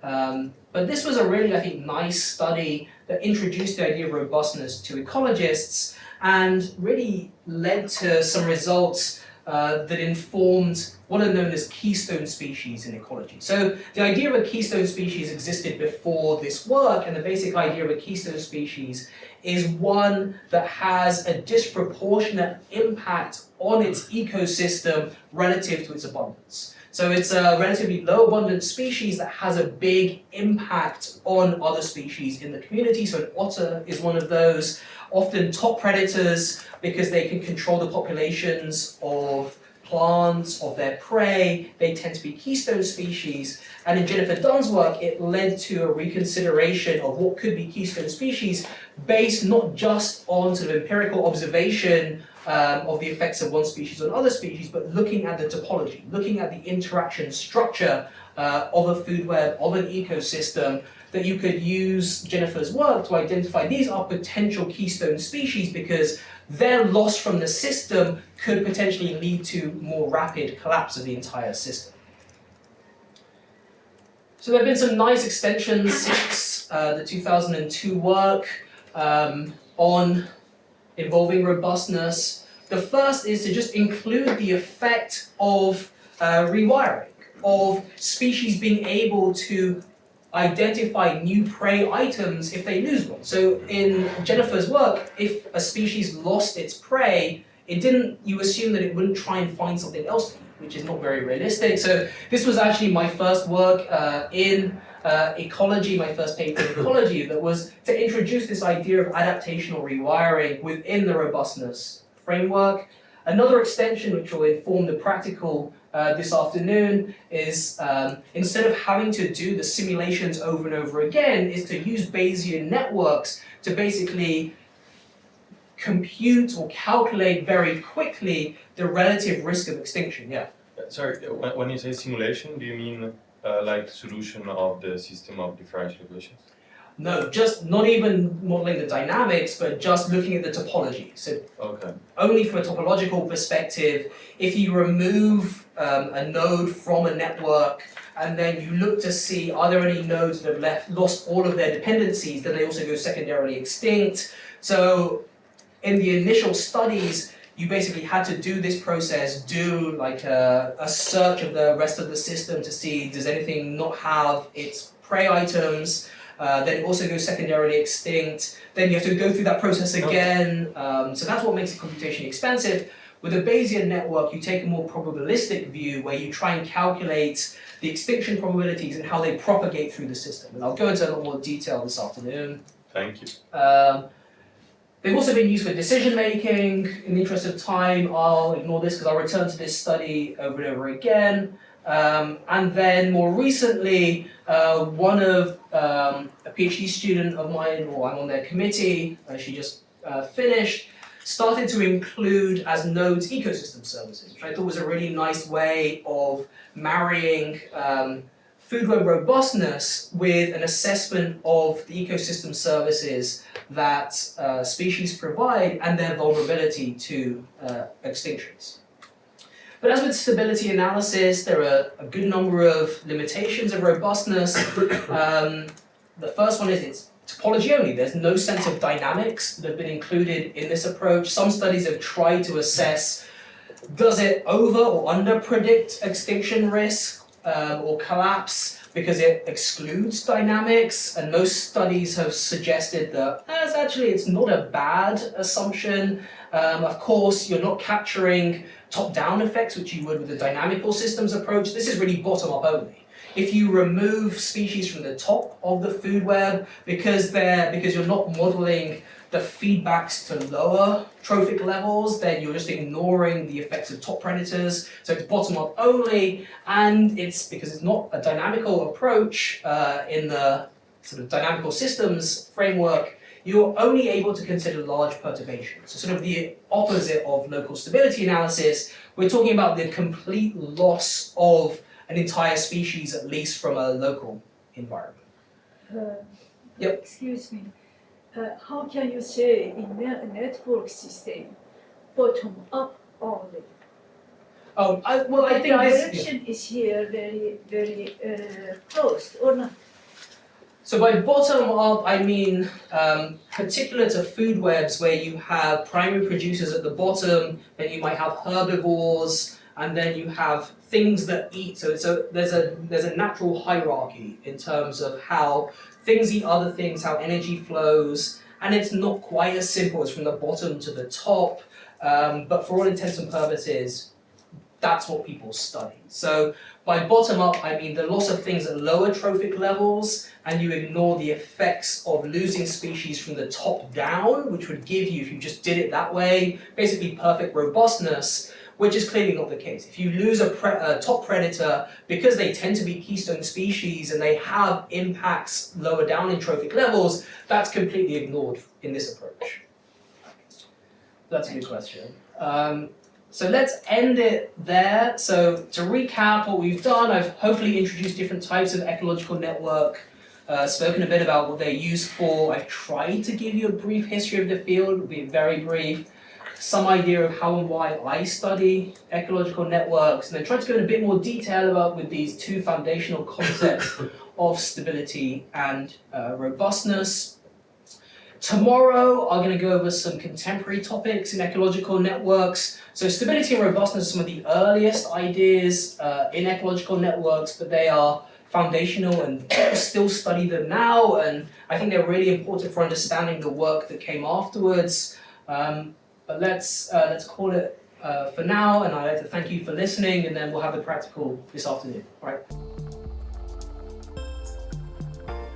C: But this was a really, I think, nice study that introduced the idea of robustness to ecologists and really led to some results that informed what are known as keystone species in ecology. So the idea of a keystone species existed before this work, and the basic idea of a keystone species is one that has a disproportionate impact on its ecosystem relative to its abundance. So it's a relatively low abundant species that has a big impact on other species in the community. So an otter is one of those, often top predators because they can control the populations of plants, of their prey. They tend to be keystone species. And in Jennifer Dunn's work, it led to a reconsideration of what could be keystone species based not just on sort of empirical observation of the effects of one species on other species, but looking at the topology, looking at the interaction structure of a food web, of an ecosystem, that you could use Jennifer's work to identify these are potential keystone species because their loss from the system could potentially lead to more rapid collapse of the entire system. So there have been some nice extensions since the 2002 work on involving robustness. The first is to just include the effect of rewiring, of species being able to identify new prey items if they lose one. So in Jennifer's work, if a species lost its prey, you assume that it wouldn't try and find something else to eat, which is not very realistic. So this was actually my first work in ecology, my first paper in ecology, that was to introduce this idea of adaptational rewiring within the robustness framework. Another extension which will inform the practical this afternoon is instead of having to do the simulations over and over again, is to use Bayesian networks to basically compute or calculate very quickly the relative risk of extinction. Yeah.
D: Sorry, when you say simulation, do you mean like solution of the system of differential equations?
C: No, just not even modeling the dynamics, but just looking at the topology. So
D: okay.
C: Only from a topological perspective, if you remove a node from a network and then you look to see are there any nodes that have lost all of their dependencies, then they also go secondarily extinct. So in the initial studies, you basically had to do this process, do like a search of the rest of the system to see does anything not have its prey items. Then it also goes secondarily extinct. Then you have to go through that process again. So that's what makes it computationally expensive. With a Bayesian network, you take a more probabilistic view where you try and calculate the extinction probabilities and how they propagate through the system. And I'll go into a lot more detail this afternoon.
D: Thank you.
C: They've also been used for decision making. In the interest of time, I'll ignore this because I'll return to this study over and over again. And then more recently, one of a PhD student of mine, or I'm on their committee, she just finished, started to include as nodes ecosystem services, which I thought was a really nice way of marrying food web robustness with an assessment of the ecosystem services that species provide and their vulnerability to extinctions. But as with stability analysis, there are a good number of limitations of robustness. The first one is it's topology only. There's no sense of dynamics that have been included in this approach. Some studies have tried to assess, does it over or under predict extinction risk or collapse because it excludes dynamics, and most studies have suggested that it's not a bad assumption. Of course, you're not capturing top-down effects, which you would with the dynamical systems approach. This is really bottom-up only. If you remove species from the top of the food web because you're not modeling the feedbacks to lower trophic levels, then you're just ignoring the effects of top predators. So it's bottom-up only, and it's because it's not a dynamical approach in the sort of dynamical systems framework, you're only able to consider large perturbations. So sort of the opposite of local stability analysis, we're talking about the complete loss of an entire species, at least from a local environment. Yep.
E: Excuse me. How can you say in a network system, bottom up only?
C: Oh, I think
E: the
C: this.
E: direction is here very closed, or not?
C: So by bottom up, I mean particular to food webs where you have primary producers at the bottom, then you might have herbivores, and then you have things that eat. So there's a natural hierarchy in terms of how things eat other things, how energy flows, and it's not quite as simple as from the bottom to the top. But for all intents and purposes, that's what people study. So by bottom up, I mean the loss of things at lower trophic levels, and you ignore the effects of losing species from the top down, which would give you, if you just did it that way, basically perfect robustness, which is clearly not the case. If you lose a top predator, because they tend to be keystone species and they have impacts lower down in trophic levels, that's completely ignored in this approach. That's a good question. So let's end it there. So to recap what we've done, I've hopefully introduced different types of ecological network, spoken a bit about what they're used for. I've tried to give you a brief history of the field, it'll be very brief. Some idea of how and why I study ecological networks, and then try to go in a bit more detail about with these two foundational concepts of stability and robustness. Tomorrow, I'm going to go over some contemporary topics in ecological networks. So stability and robustness are some of the earliest ideas in ecological networks, but they are foundational and still study them now, and I think they're really important for understanding the work that came afterwards. But let's call it for now, and I'd like to thank you for listening, and then we'll have the practical this afternoon. All right.